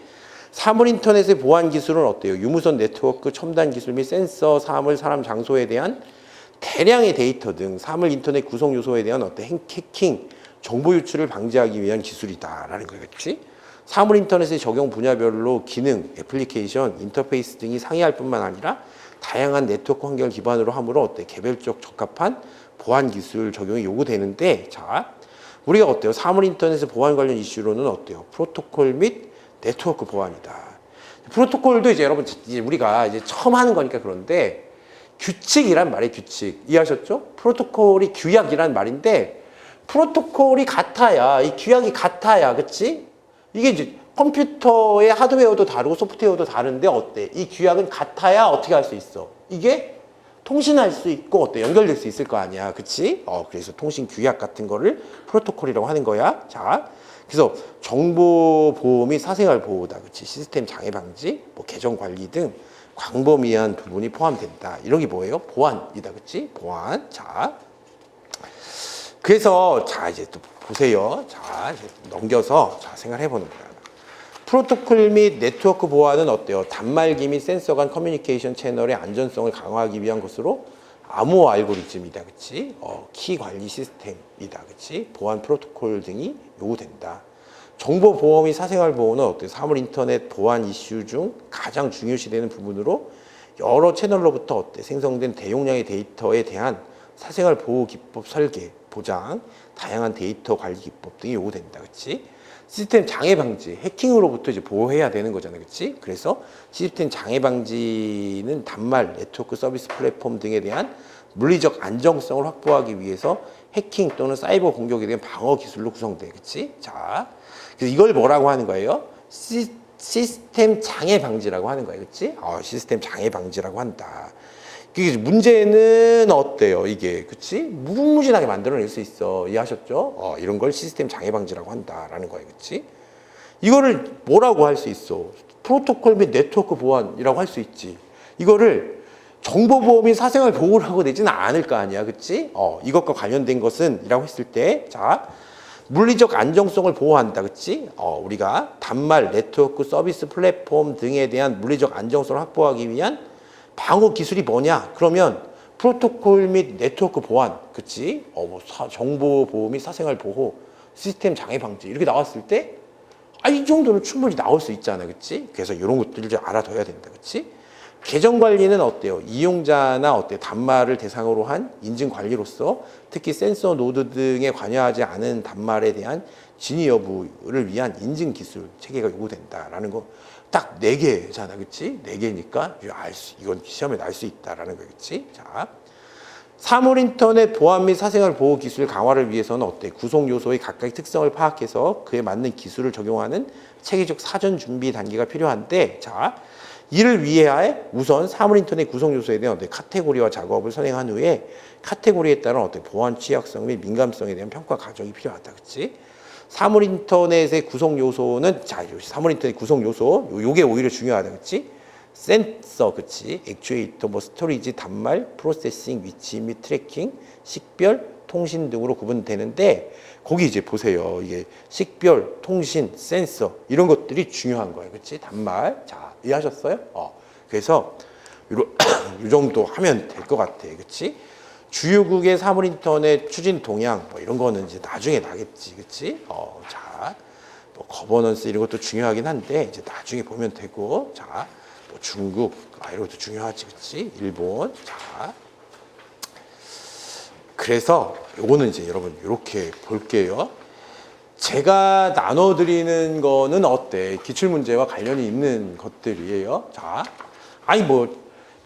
사물 인터넷의 보안 기술은 어때요? 유무선 네트워크, 첨단 기술 및 센서, 사물, 사람, 장소에 대한 대량의 데이터 등 사물 인터넷 구성 요소에 대한 해킹, 정보 유출을 방지하기 위한 기술이다라는 거겠지? 사물 인터넷의 적용 분야별로 기능, 애플리케이션, 인터페이스 등이 상이할 뿐만 아니라 다양한 네트워크 환경을 기반으로 함으로 어때? 개별적 적합한 보안 기술 적용이 요구되는데, 자, 우리가 어때요? 사물 인터넷의 보안 관련 이슈로는 어때요? 프로토콜 및 네트워크 보안이다. 프로토콜도 이제 여러분 우리가 이제 처음 하는 거니까 그런데 규칙이란 말이에요, 규칙. 이해하셨죠? 프로토콜이 규약이란 말인데 프로토콜이 같아야, 이 규약이 같아야, 그치? 이게 이제 컴퓨터의 하드웨어도 다르고 소프트웨어도 다른데 어때? 이 규약은 같아야 어떻게 할 수 있어? 이게 통신할 수 있고 어때? 연결될 수 있을 거 아니야, 그치? 그래서 통신 규약 같은 거를 프로토콜이라고 하는 거야. 자, 그래서 정보 보호 및 사생활 보호다, 그치? 시스템 장애 방지, 뭐 계정 관리 등 광범위한 부분이 포함된다. 이런 게 뭐예요? 보안이다, 그치? 보안. 자, 그래서 자 이제 또 보세요. 자, 이제 넘겨서 자 생각해 보는 거야. 프로토콜 및 네트워크 보안은 어때요? 단말기 및 센서 간 커뮤니케이션 채널의 안전성을 강화하기 위한 것으로 암호화 알고리즘이다, 그치? 키 관리 시스템이다, 그치? 보안 프로토콜 등이 요구된다. 정보 보호 및 사생활 보호는 어때요? 사물 인터넷 보안 이슈 중 가장 중요시되는 부분으로 여러 채널로부터 어때? 생성된 대용량의 데이터에 대한 사생활 보호 기법 설계, 보장, 다양한 데이터 관리 기법 등이 요구된다. 그치? 시스템 장애 방지, 해킹으로부터 이제 보호해야 되는 거잖아요. 그치? 그래서 시스템 장애 방지는 단말, 네트워크 서비스 플랫폼 등에 대한 물리적 안정성을 확보하기 위해서 해킹 또는 사이버 공격에 대한 방어 기술로 구성돼. 그치? 자, 그래서 이걸 뭐라고 하는 거예요? 시스템 장애 방지라고 하는 거예요. 그치? 시스템 장애 방지라고 한다. 문제는 어때요? 이게 그치? 무궁무진하게 만들어낼 수 있어. 이해하셨죠? 이런 걸 시스템 장애 방지라고 한다라는 거예요. 그치? 이거를 뭐라고 할 수 있어? 프로토콜 및 네트워크 보안이라고 할 수 있지. 이거를 정보보호 및 사생활 보호를 하고 내지는 않을 거 아니야. 그치? 이것과 관련된 것은 이라고 했을 때, 자, 물리적 안정성을 보호한다. 그치? 우리가 단말, 네트워크, 서비스 플랫폼 등에 대한 물리적 안정성을 확보하기 위한 방어 기술이 뭐냐? 그러면 프로토콜 및 네트워크 보안, 그치? 정보 보호 및 사생활 보호, 시스템 장애 방지 이렇게 나왔을 때, 이 정도는 충분히 나올 수 있잖아, 그치? 그래서 이런 것들을 좀 알아둬야 된다, 그치? 계정 관리는 어때요? 이용자나 단말을 대상으로 한 인증 관리로서 특히 센서 노드 등에 관여하지 않은 단말에 대한 진위 여부를 위한 인증 기술 체계가 요구된다라는 거. 딱 4개잖아, 그치? 4개니까 이건 시험에 날 수 있다라는 거겠지? 자, 사물 인터넷 보안 및 사생활 보호 기술 강화를 위해서는 어때? 구성 요소의 각각의 특성을 파악해서 그에 맞는 기술을 적용하는 체계적 사전 준비 단계가 필요한데, 자, 이를 위해 우선 사물 인터넷 구성 요소에 대한 카테고리와 작업을 선행한 후에 카테고리에 따른 보안 취약성 및 민감성에 대한 평가 과정이 필요하다, 그치? 사물 인터넷의 구성 요소는, 자, 사물 인터넷 구성 요소, 요게 오히려 중요하다, 그치? 센서, 그치? 액추에이터, 스토리지, 단말, 프로세싱, 위치 및 트래킹, 식별, 통신 등으로 구분되는데, 거기 이제 보세요. 이게 식별, 통신, 센서, 이런 것들이 중요한 거예요, 그치? 단말. 자, 이해하셨어요? 그래서, 이 정도 하면 될 것 같아, 그치? 주요국의 사물 인터넷 추진 동향 이런 거는 이제 나중에 나겠지, 그치? 자, 거버넌스 이런 것도 중요하긴 한데 이제 나중에 보면 되고, 자, 중국 이런 것도 중요하지, 그치? 일본, 자, 그래서 요거는 이제 여러분 이렇게 볼게요. 제가 나눠드리는 거는 어때? 기출문제와 관련이 있는 것들이에요. 자,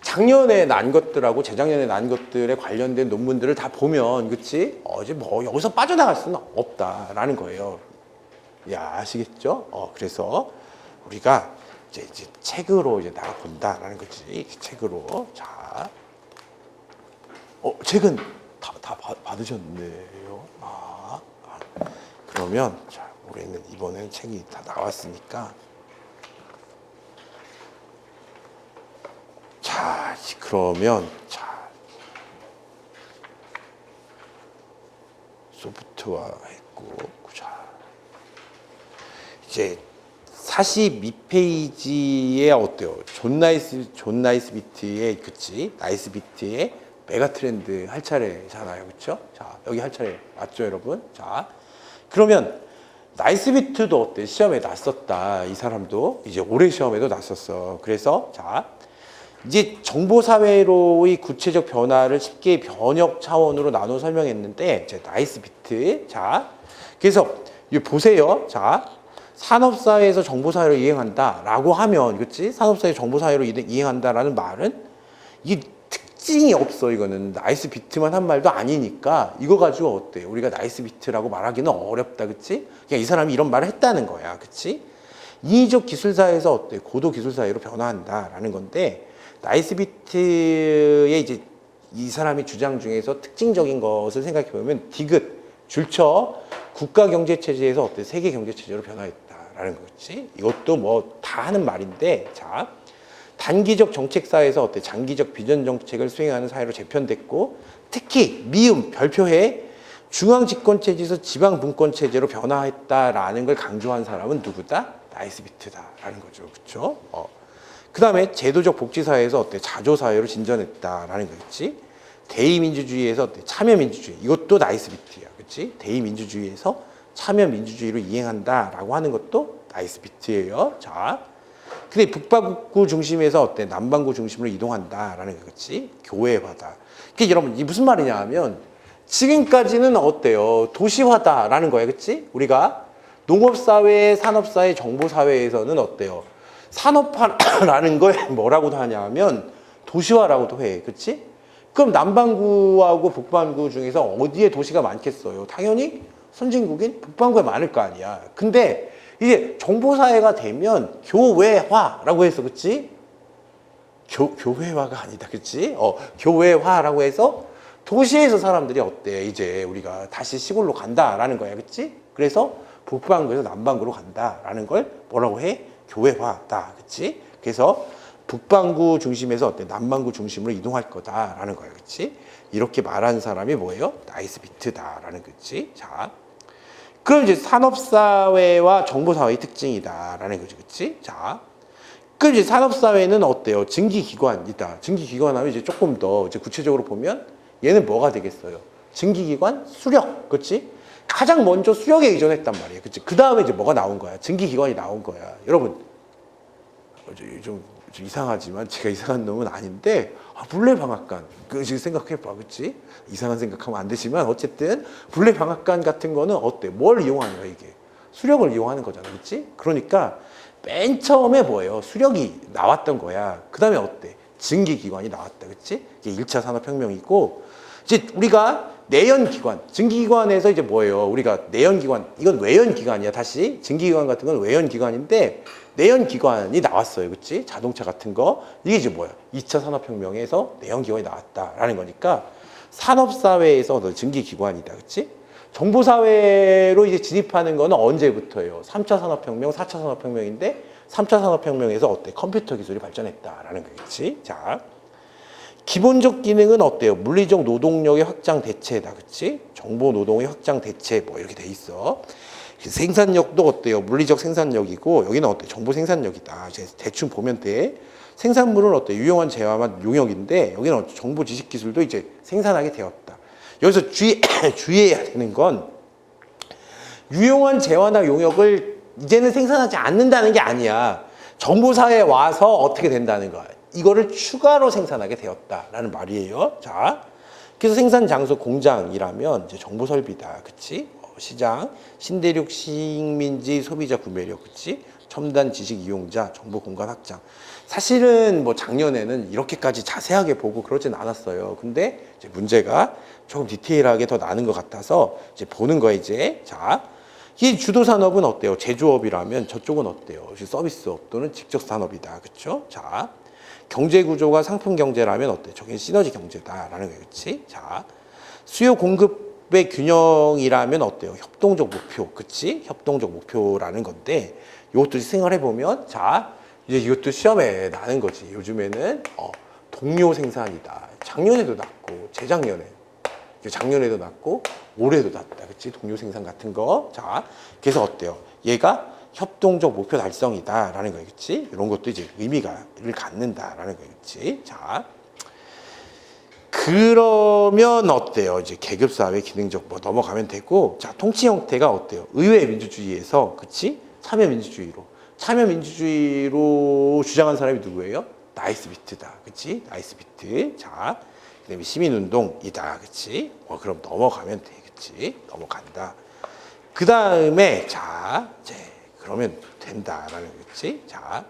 작년에 난 것들하고 재작년에 난 것들에 관련된 논문들을 다 보면, 그치? 이제 여기서 빠져나갈 수는 없다라는 거예요. 아시겠죠? 그래서 우리가 이제 책으로 이제 나가본다라는 거지. 책으로. 자, 책은 다 받으셨네요. 그러면, 자, 우리는 이번엔 책이 다 나왔으니까. 자, 그러면, 자, 소프트웨어 했고, 자, 이제 42페이지에 어때요? 존 나이스 비트의, 그치? 나이스 비트의 메가 트렌드 할 차례잖아요, 그쵸? 자, 여기 할 차례 맞죠, 여러분? 자, 그러면 나이스 비트도 어때? 시험에 났었다. 이 사람도 이제 올해 시험에도 났었어. 그래서, 자, 이제 정보사회로의 구체적 변화를 쉽게 번역 차원으로 나눠 설명했는데, 이제 나이스 비트. 자, 그래서 이거 보세요. 자, 산업사회에서 정보사회로 이행한다라고 하면, 그치? 산업사회 정보사회로 이행한다라는 말은 이게 특징이 없어. 이거는 나이스 비트만 한 말도 아니니까 이거 가지고 어때? 우리가 나이스 비트라고 말하기는 어렵다, 그치? 그냥 이 사람이 이런 말을 했다는 거야, 그치? 인위적 기술사회에서 어때? 고도 기술사회로 변화한다라는 건데, 나이스 비트의 이제 이 사람이 주장 중에서 특징적인 것을 생각해 보면 디귿, 줄쳐 국가 경제 체제에서 어때? 세계 경제 체제로 변화했다라는 거지. 이것도 다 하는 말인데, 자, 단기적 정책 사회에서 어때? 장기적 비전 정책을 수행하는 사회로 재편됐고, 특히 미음 별표해 중앙 집권 체제에서 지방 분권 체제로 변화했다라는 걸 강조한 사람은 누구다? 나이스 비트다라는 거죠, 그렇죠? 그 다음에 제도적 복지사회에서 어때? 자조사회로 진전했다라는 거겠지. 대의민주주의에서 어때? 참여민주주의. 이것도 나이스 비트야, 그렇지? 대의민주주의에서 참여민주주의로 이행한다라고 하는 것도 나이스 비트예요. 자, 근데 북반구 중심에서 어때? 남반구 중심으로 이동한다라는 거겠지. 교회화다. 그게 여러분 이 무슨 말이냐 하면 지금까지는 어때요? 도시화다라는 거예요. 그치? 우리가 농업사회, 산업사회, 정보사회에서는 어때요? 산업화라는 걸 뭐라고도 하냐면 도시화라고도 해. 그치? 그럼 남반구하고 북반구 중에서 어디에 도시가 많겠어요? 당연히 선진국인 북반구에 많을 거 아니야. 근데 이제 정보사회가 되면 교외화라고 해서, 그치? 교회화가 아니다. 그치? 교외화라고 해서 도시에서 사람들이 어때? 이제 우리가 다시 시골로 간다라는 거야. 그치? 그래서 북반구에서 남반구로 간다라는 걸 뭐라고 해? 교외화다. 그치? 그래서 북반구 중심에서 어때? 남반구 중심으로 이동할 거다라는 거야. 그치? 이렇게 말하는 사람이 뭐예요? 나이스비트다라는 거지. 자. 그럼 이제 산업사회와 정보사회의 특징이다라는 거지. 그치? 자. 그럼 이제 산업사회는 어때요? 증기기관이다. 증기기관 하면 이제 조금 더 이제 구체적으로 보면 얘는 뭐가 되겠어요? 증기기관, 수력. 그치? 가장 먼저 수력에 의존했단 말이에요. 그치? 그 다음에 이제 뭐가 나온 거야? 증기기관이 나온 거야. 여러분, 좀 이상하지만 제가 이상한 놈은 아닌데, 물레방앗간. 지금 생각해봐. 그치? 이상한 생각하면 안 되지만, 어쨌든, 물레방앗간 같은 거는 어때? 뭘 이용하는 거야, 이게? 수력을 이용하는 거잖아. 그치? 그러니까, 맨 처음에 뭐예요? 수력이 나왔던 거야. 그 다음에 어때? 증기기관이 나왔다. 그치? 이게 1차 산업혁명이고, 이제 우리가 내연기관, 증기기관에서 이제 뭐예요? 우리가 내연기관, 이건 외연기관이야. 다시 증기기관 같은 건 외연기관인데 내연기관이 나왔어요. 그치? 자동차 같은 거. 이게 이제 뭐야? 2차 산업혁명에서 내연기관이 나왔다라는 거니까 산업사회에서 증기기관이다. 그치? 정보사회로 이제 진입하는 거는 언제부터예요? 3차 산업혁명, 4차 산업혁명인데 3차 산업혁명에서 어때? 컴퓨터 기술이 발전했다라는 거겠지? 자. 기본적 기능은 어때요? 물리적 노동력의 확장 대체다. 그치? 정보 노동의 확장 대체 뭐 이렇게 돼 있어. 생산력도 어때요? 물리적 생산력이고 여기는 어때? 정보 생산력이다. 이제 대충 보면 돼. 생산물은 어때? 유용한 재화만 용역인데 여기는 어때? 정보 지식 기술도 이제 생산하게 되었다. 여기서 주의해야 되는 건 유용한 재화나 용역을 이제는 생산하지 않는다는 게 아니야. 정보사회에 와서 어떻게 된다는 거야. 이거를 추가로 생산하게 되었다라는 말이에요. 자, 그래서 생산 장소 공장이라면 이제 정보 설비다, 그치? 시장, 신대륙, 식민지, 소비자 구매력, 그치? 첨단 지식 이용자, 정보 공간 확장. 사실은 뭐 작년에는 이렇게까지 자세하게 보고 그러진 않았어요. 근데 이제 문제가 조금 디테일하게 더 나는 것 같아서 이제 보는 거야 이제. 자, 이 주도 산업은 어때요? 제조업이라면 저쪽은 어때요? 서비스업 또는 직접 산업이다, 그렇죠? 자. 경제 구조가 상품 경제라면 어때? 저게 시너지 경제다라는 거예요. 그치? 자, 수요 공급의 균형이라면 어때요? 협동적 목표. 그치? 협동적 목표라는 건데 이것도 생각해 보면 자, 이제 이것도 시험에 나는 거지. 요즘에는 동료 생산이다. 작년에도 났고 작년에도 났고 올해도 났다. 그치? 동료 생산 같은 거. 자, 그래서 어때요? 얘가 협동적 목표 달성이다라는 거겠지. 이런 것도 이제 의미를 갖는다라는 거겠지. 자, 그러면 어때요? 이제 계급사회 기능적 뭐 넘어가면 되고, 자, 통치 형태가 어때요? 의회 민주주의에서, 그치? 참여민주주의로 주장한 사람이 누구예요? 나이스비트다, 그치? 나이스비트. 자, 그다음에 시민운동이다, 그치? 그럼 넘어가면 돼, 그치? 넘어간다. 그 다음에 자, 이제 그러면 된다라는 거지. 자,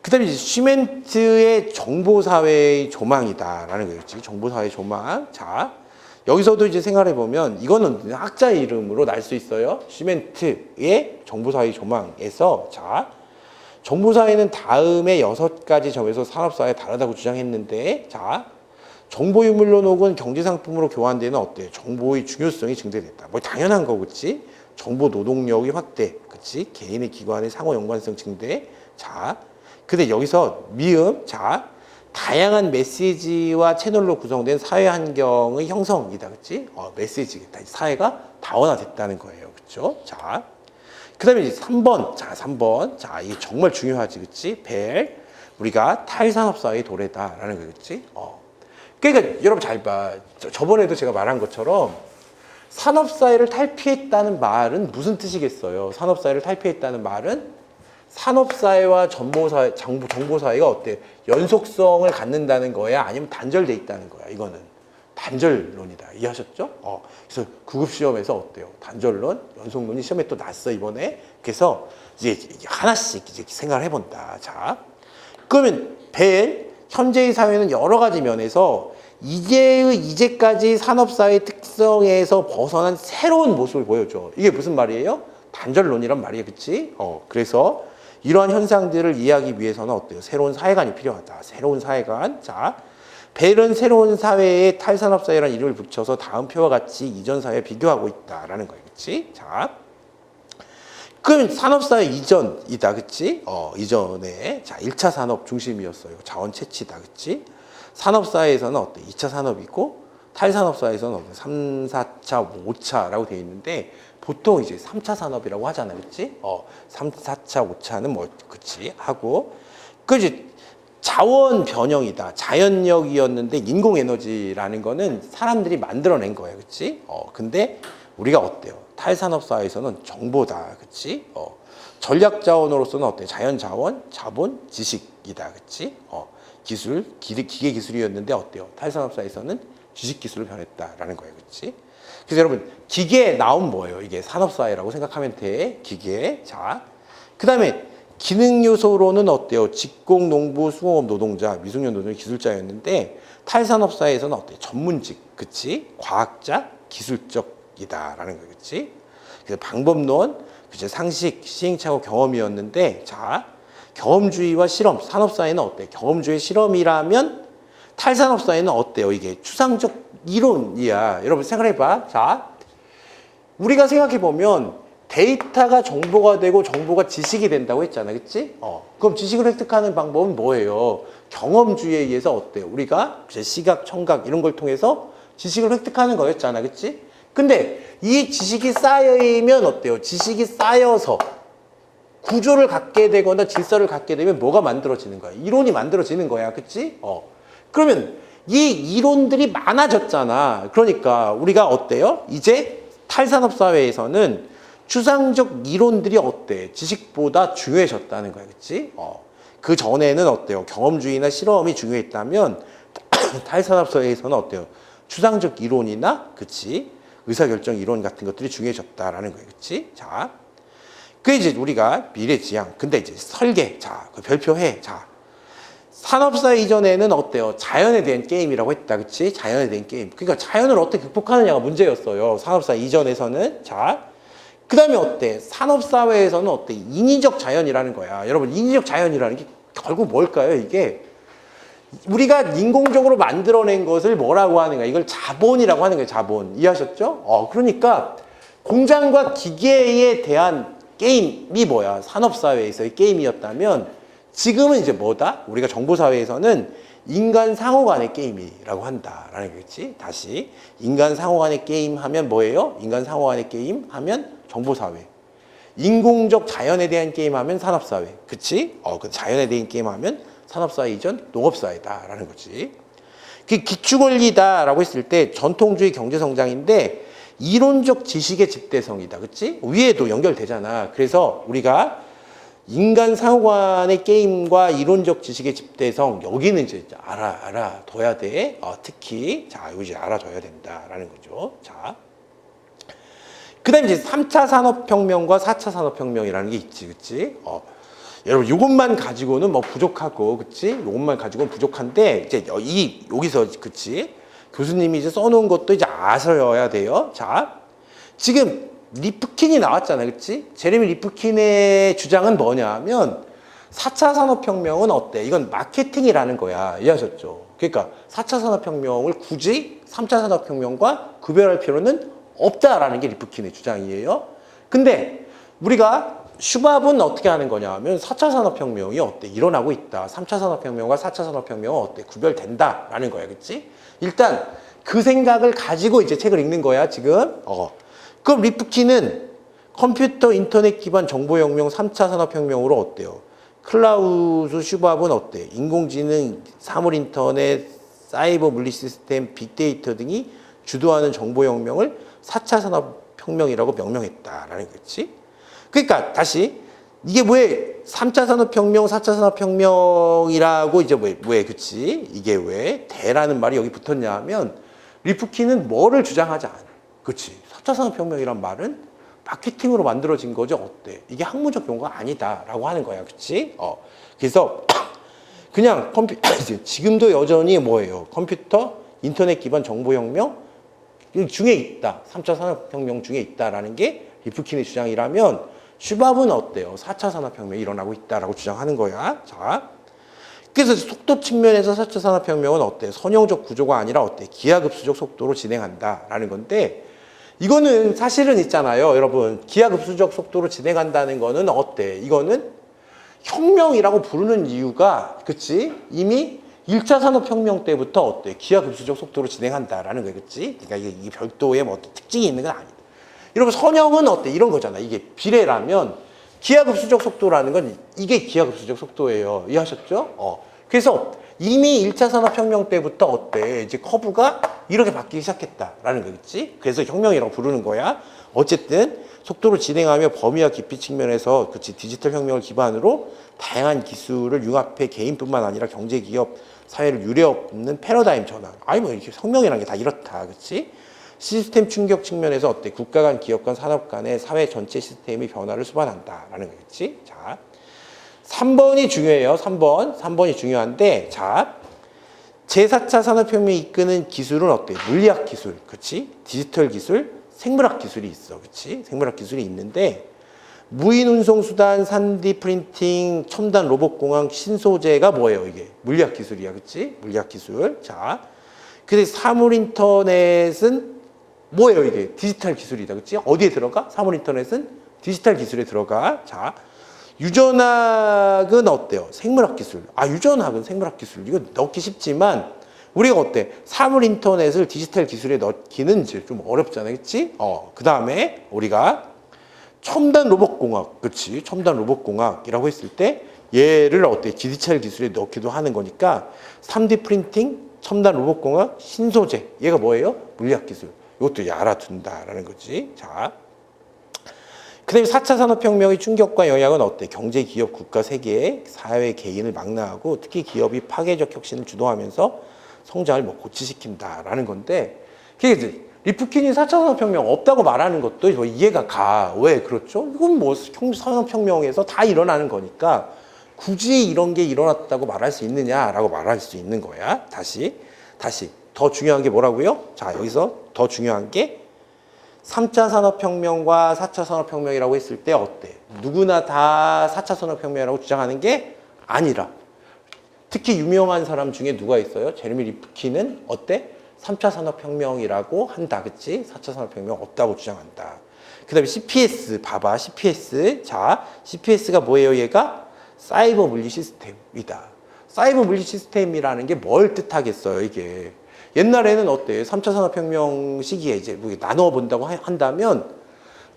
그다음에 이제 시멘트의 정보사회의 조망이다라는 거겠지. 정보사회 조망. 자, 여기서도 이제 생각해 보면 이거는 학자의 이름으로 날 수 있어요. 시멘트의 정보사회 조망에서 자, 정보사회는 다음에 6가지 점에서 산업사회 다르다고 주장했는데 자, 정보유물론 혹은 경제상품으로 교환 데는 어때요? 정보의 중요성이 증대됐다. 뭐 당연한 거, 그치? 정보 노동력이 확대, 그치? 개인의 기관의 상호 연관성 증대. 자, 근데 여기서 미음, 자, 다양한 메시지와 채널로 구성된 사회 환경의 형성이다, 그치? 메시지겠다. 사회가 다원화됐다는 거예요, 그쵸? 자, 그 다음에 이제 3번. 자, 3번. 자, 이게 정말 중요하지, 그치? 우리가 탈산업사회의 도래다라는 거겠지? 그러니까 여러분 잘 봐. 저번에도 제가 말한 것처럼 산업사회를 탈피했다는 말은 무슨 뜻이겠어요? 산업사회를 탈피했다는 말은 산업사회와 정보사회가 어때? 연속성을 갖는다는 거야? 아니면 단절돼 있다는 거야? 이거는 단절론이다. 이해하셨죠? 그래서 구급 시험에서 어때요? 단절론, 연속론이 시험에 또 났어 이번에. 그래서 이제 하나씩 이제 생각을 해본다. 자, 그러면 벨 현재의 사회는 여러 가지 면에서 이제까지 산업사회의 특성에서 벗어난 새로운 모습을 보여줘. 이게 무슨 말이에요? 단절론이란 말이에요, 그렇지? 그래서 이러한 현상들을 이해하기 위해서는 어때요? 새로운 사회관이 필요하다. 새로운 사회관. 자, 벨은 새로운 사회에 탈산업사회라는 이름을 붙여서 다음 표와 같이 이전 사회에 비교하고 있다라는 거예요, 그렇지? 자, 그럼 산업사회 이전이다, 그치? 이전에, 자, 1차 산업 중심이었어요. 자원 채취다, 그치? 산업사회에서는 어때? 2차 산업이고, 탈산업사회에서는 어때? 3, 4차, 5차라고 되어 있는데, 보통 이제 3차 산업이라고 하잖아, 그치? 3, 4차, 5차는 뭐, 그치? 하고, 그 이제 자원 변형이다. 자연력이었는데 인공에너지라는 거는 사람들이 만들어낸 거예요, 그치? 근데 우리가 어때요? 탈산업사회에서는 정보다, 그치? 전략자원으로서는 어때? 자연자원, 자본, 지식이다, 그치? 기술, 기계 기술이었는데 어때요? 탈산업사회에서는 지식기술로 변했다라는 거예요, 그치? 그래서 여러분, 기계 나온 뭐예요? 이게 산업사회라고 생각하면 돼, 기계. 자, 그 다음에 기능 요소로는 어때요? 직공, 농부, 수공업 노동자, 미숙련 노동자, 기술자였는데 탈산업사회에서는 어때요? 전문직, 그치? 과학자, 기술적이다라는 거예요, 그치? 그래서 방법론, 그치? 상식, 시행착오, 경험이었는데, 자, 경험주의와 실험, 산업사회는 어때요? 경험주의 실험이라면 탈산업사회는 어때요? 이게 추상적 이론이야. 여러분 생각해봐. 자, 우리가 생각해보면 데이터가 정보가 되고 정보가 지식이 된다고 했잖아, 그치? 그럼 지식을 획득하는 방법은 뭐예요? 경험주의에 의해서 어때요? 우리가 시각, 청각 이런 걸 통해서 지식을 획득하는 거였잖아, 그치? 근데 이 지식이 쌓이면 어때요? 지식이 쌓여서 구조를 갖게 되거나 질서를 갖게 되면 뭐가 만들어지는 거야? 이론이 만들어지는 거야, 그치? 그러면 이 이론들이 많아졌잖아. 그러니까 우리가 어때요? 이제 탈산업사회에서는 추상적 이론들이 어때? 지식보다 중요해졌다는 거야, 그치? 그 전에는 어때요? 경험주의나 실험이 중요했다면 탈산업사회에서는 어때요? 추상적 이론이나, 그치? 의사결정 이론 같은 것들이 중요해졌다라는 거예요, 그치? 자, 그 이제 우리가 미래지향, 근데 이제 설계, 자, 그 별표해, 자, 산업사회 이전에는 어때요? 자연에 대한 게임이라고 했다, 그치? 자연에 대한 게임. 그러니까 자연을 어떻게 극복하느냐가 문제였어요. 산업사회 이전에서는. 자, 그 다음에 어때? 산업사회에서는 어때? 인위적 자연이라는 거야. 여러분, 인위적 자연이라는 게 결국 뭘까요? 이게 우리가 인공적으로 만들어낸 것을 뭐라고 하는 거야? 이걸 자본이라고 하는 거예요, 자본. 이해하셨죠? 그러니까 공장과 기계에 대한 게임이 뭐야? 산업사회에서의 게임이었다면 지금은 이제 뭐다? 우리가 정보사회에서는 인간 상호 간의 게임이라고 한다라는 거겠지? 다시 인간 상호 간의 게임 하면 뭐예요? 인간 상호 간의 게임 하면 정보사회. 인공적 자연에 대한 게임 하면 산업사회. 그치? 그 자연에 대한 게임 하면 산업사회 이전 농업사회다라는 거지. 그 기축원리다라고 했을 때 전통주의 경제성장인데 이론적 지식의 집대성이다. 그치? 위에도 연결되잖아. 그래서 우리가 인간 상호간의 게임과 이론적 지식의 집대성, 여기는 이제 알아둬야 돼. 특히, 자, 이거 이제 알아둬야 된다라는 거죠. 자. 그 다음에 이제 3차 산업혁명과 4차 산업혁명이라는 게 있지, 그치? 여러분, 이것만 가지고는 뭐 부족하고, 그치? 이것만 가지고는 부족한데, 이제 여기서, 그치? 교수님이 이제 써놓은 것도 이제 아셔야 돼요. 자, 지금 리프킨이 나왔잖아요, 그치? 제레미 리프킨의 주장은 뭐냐면 4차 산업혁명은 어때? 이건 마케팅이라는 거야. 이해하셨죠? 그러니까 4차 산업혁명을 굳이 3차 산업혁명과 구별할 필요는 없다라는 게 리프킨의 주장이에요. 근데 우리가 슈밥은 어떻게 하는 거냐 하면 4차 산업혁명이 어때? 일어나고 있다. 3차 산업혁명과 4차 산업혁명은 어때? 구별된다라는 거야, 그치? 일단 그 생각을 가지고 이제 책을 읽는 거야, 지금. 그럼 리프킨은 컴퓨터 인터넷 기반 정보혁명 3차 산업혁명으로 어때요? 클라우스 슈밥은 어때? 인공지능, 사물인터넷, 사이버 물리 시스템, 빅데이터 등이 주도하는 정보혁명을 4차 산업혁명이라고 명명했다라는 거지. 그러니까 다시 이게 왜 3차 산업혁명, 4차 산업혁명이라고 이제 왜 그치? 이게 왜 대라는 말이 여기 붙었냐 하면 리프킨은 뭐를 주장하지 않아. 그치? 4차 산업혁명이란 말은 마케팅으로 만들어진 거죠. 어때? 이게 학문적 용어가 아니다라고 하는 거야. 그치? 그래서 그냥 지금도 여전히 뭐예요? 컴퓨터, 인터넷 기반 정보혁명 중에 있다. 3차 산업혁명 중에 있다라는 게 리프킨의 주장이라면 슈밥은 어때요? 4차 산업혁명이 일어나고 있다라고 주장하는 거야. 자, 그래서 속도 측면에서 4차 산업혁명은 어때요? 선형적 구조가 아니라 어때? 기하급수적 속도로 진행한다라는 건데 이거는 사실은 있잖아요. 여러분, 기하급수적 속도로 진행한다는 거는 어때? 이거는 혁명이라고 부르는 이유가 그치? 이미 1차 산업혁명 때부터 어때? 기하급수적 속도로 진행한다라는 거예요. 그치? 그러니까 이게 별도의 뭐 어떤 특징이 있는 건 아니다. 여러분, 선형은 어때? 이런 거잖아. 이게 비례라면 기하급수적 속도라는 건 이게 기하급수적 속도예요. 이해하셨죠? 그래서 이미 1차 산업혁명 때부터 어때? 이제 커브가 이렇게 바뀌기 시작했다라는 거겠지? 그래서 혁명이라고 부르는 거야. 어쨌든 속도로 진행하며 범위와 깊이 측면에서 그치 디지털 혁명을 기반으로 다양한 기술을 융합해 개인뿐만 아니라 경제, 기업, 사회를 유례없는 패러다임 전환. 아니 뭐 이렇게 혁명이라는 게 다 이렇다, 그렇지? 시스템 충격 측면에서 어때? 국가 간, 기업 간, 산업 간의 사회 전체 시스템이 변화를 수반한다라는 거겠지? 자, 3번이 중요해요. 3번이 중요한데, 자, 제4차 산업혁명이 이끄는 기술은 어때? 물리학 기술, 그렇지? 디지털 기술, 생물학 기술이 있어, 그렇지? 생물학 기술이 있는데 무인 운송 수단, 3D 프린팅, 첨단 로봇 공학, 신소재가 뭐예요? 이게 물리학 기술이야, 그렇지? 물리학 기술. 자, 그래서 사물 인터넷은 뭐예요? 이게 디지털 기술이다, 그렇지? 어디에 들어가? 사물 인터넷은 디지털 기술에 들어가. 자, 유전학은 어때요? 생물학 기술. 유전학은 생물학 기술. 이거 넣기 쉽지만 우리가 어때? 사물 인터넷을 디지털 기술에 넣기는 이제 좀 어렵잖아요. 그치? 그 다음에 우리가 첨단 로봇공학, 그치? 첨단 로봇공학이라고 했을 때 얘를 어때? 디지털 기술에 넣기도 하는 거니까 3D 프린팅, 첨단 로봇공학, 신소재. 얘가 뭐예요? 물리학 기술. 이것도 알아둔다라는 거지. 자. 그 다음에 4차 산업혁명의 충격과 영향은 어때? 경제, 기업, 국가, 세계, 사회, 개인을 망라하고 특히 기업이 파괴적 혁신을 주도하면서 성장을 뭐 고취시킨다라는 건데 그게 리프킨이 4차 산업혁명 없다고 말하는 것도 이해가 가. 왜 그렇죠? 이건 뭐 산업혁명에서 다 일어나는 거니까 굳이 이런 게 일어났다고 말할 수 있느냐라고 말할 수 있는 거야. 다시 더 중요한 게 뭐라고요? 자, 여기서 더 중요한 게 3차 산업혁명과 4차 산업혁명이라고 했을 때 어때? 누구나 다 4차 산업혁명이라고 주장하는 게 아니라 특히 유명한 사람 중에 누가 있어요? 제레미 리프킨은 어때? 3차 산업혁명이라고 한다, 그치? 4차 산업혁명 없다고 주장한다. 그 다음에 CPS, 봐봐, CPS. 자, CPS가 뭐예요, 얘가? 사이버 물리 시스템이다. 사이버 물리 시스템이라는 게 뭘 뜻하겠어요, 이게? 옛날에는 어때? 3차 산업혁명 시기에 이제 뭐 나눠 본다고 한다면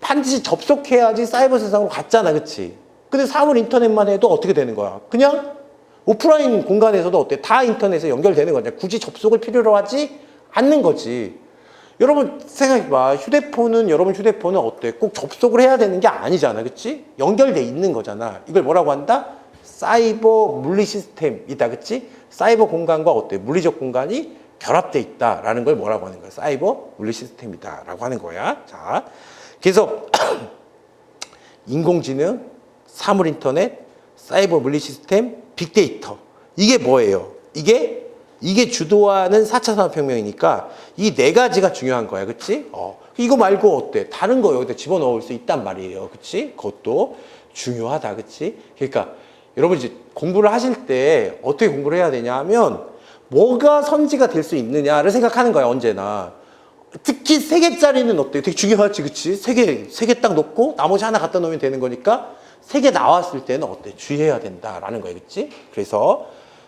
반드시 접속해야지 사이버 세상으로 갔잖아, 그치? 근데 사물 인터넷만 해도 어떻게 되는 거야? 그냥 오프라인 공간에서도 어때? 다 인터넷에 연결되는 거냐? 굳이 접속을 필요로 하지 않는 거지. 여러분 생각해봐. 여러분 휴대폰은 어때? 꼭 접속을 해야 되는 게 아니잖아. 그치? 연결돼 있는 거잖아. 이걸 뭐라고 한다? 사이버 물리 시스템이다. 그치? 사이버 공간과 어때? 물리적 공간이 결합돼 있다라는 걸 뭐라고 하는 거야? 사이버 물리 시스템이다라고 하는 거야. 자, 그래서 인공지능, 사물 인터넷, 사이버 물리 시스템, 빅데이터. 이게 뭐예요? 이게 주도하는 4차 산업혁명이니까 이 네 가지가 중요한 거야. 그치? 이거 말고 어때? 다른 거 여기다 집어넣을 수 있단 말이에요. 그치? 그것도 중요하다. 그치? 그러니까 여러분 이제 공부를 하실 때 어떻게 공부를 해야 되냐 하면 뭐가 선지가 될 수 있느냐를 생각하는 거야, 언제나. 특히 3개짜리는 어때? 되게 중요하지, 그치? 3개 딱 놓고 나머지 하나 갖다 놓으면 되는 거니까 3개 나왔을 때는 어때? 주의해야 된다라는 거야, 그치? 그래서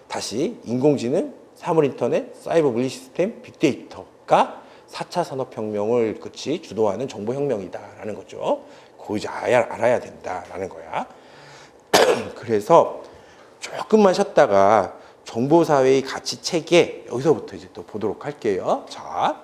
다시 인공지능, 사물인터넷, 사이버 물리 시스템, 빅데이터가 4차 산업혁명을 그치? 주도하는 정보혁명이다라는 거죠. 그거 이제 알아야 된다라는 거야. 그래서 조금만 쉬었다가 정보사회의 가치 체계 여기서부터 이제 또 보도록 할게요. 자.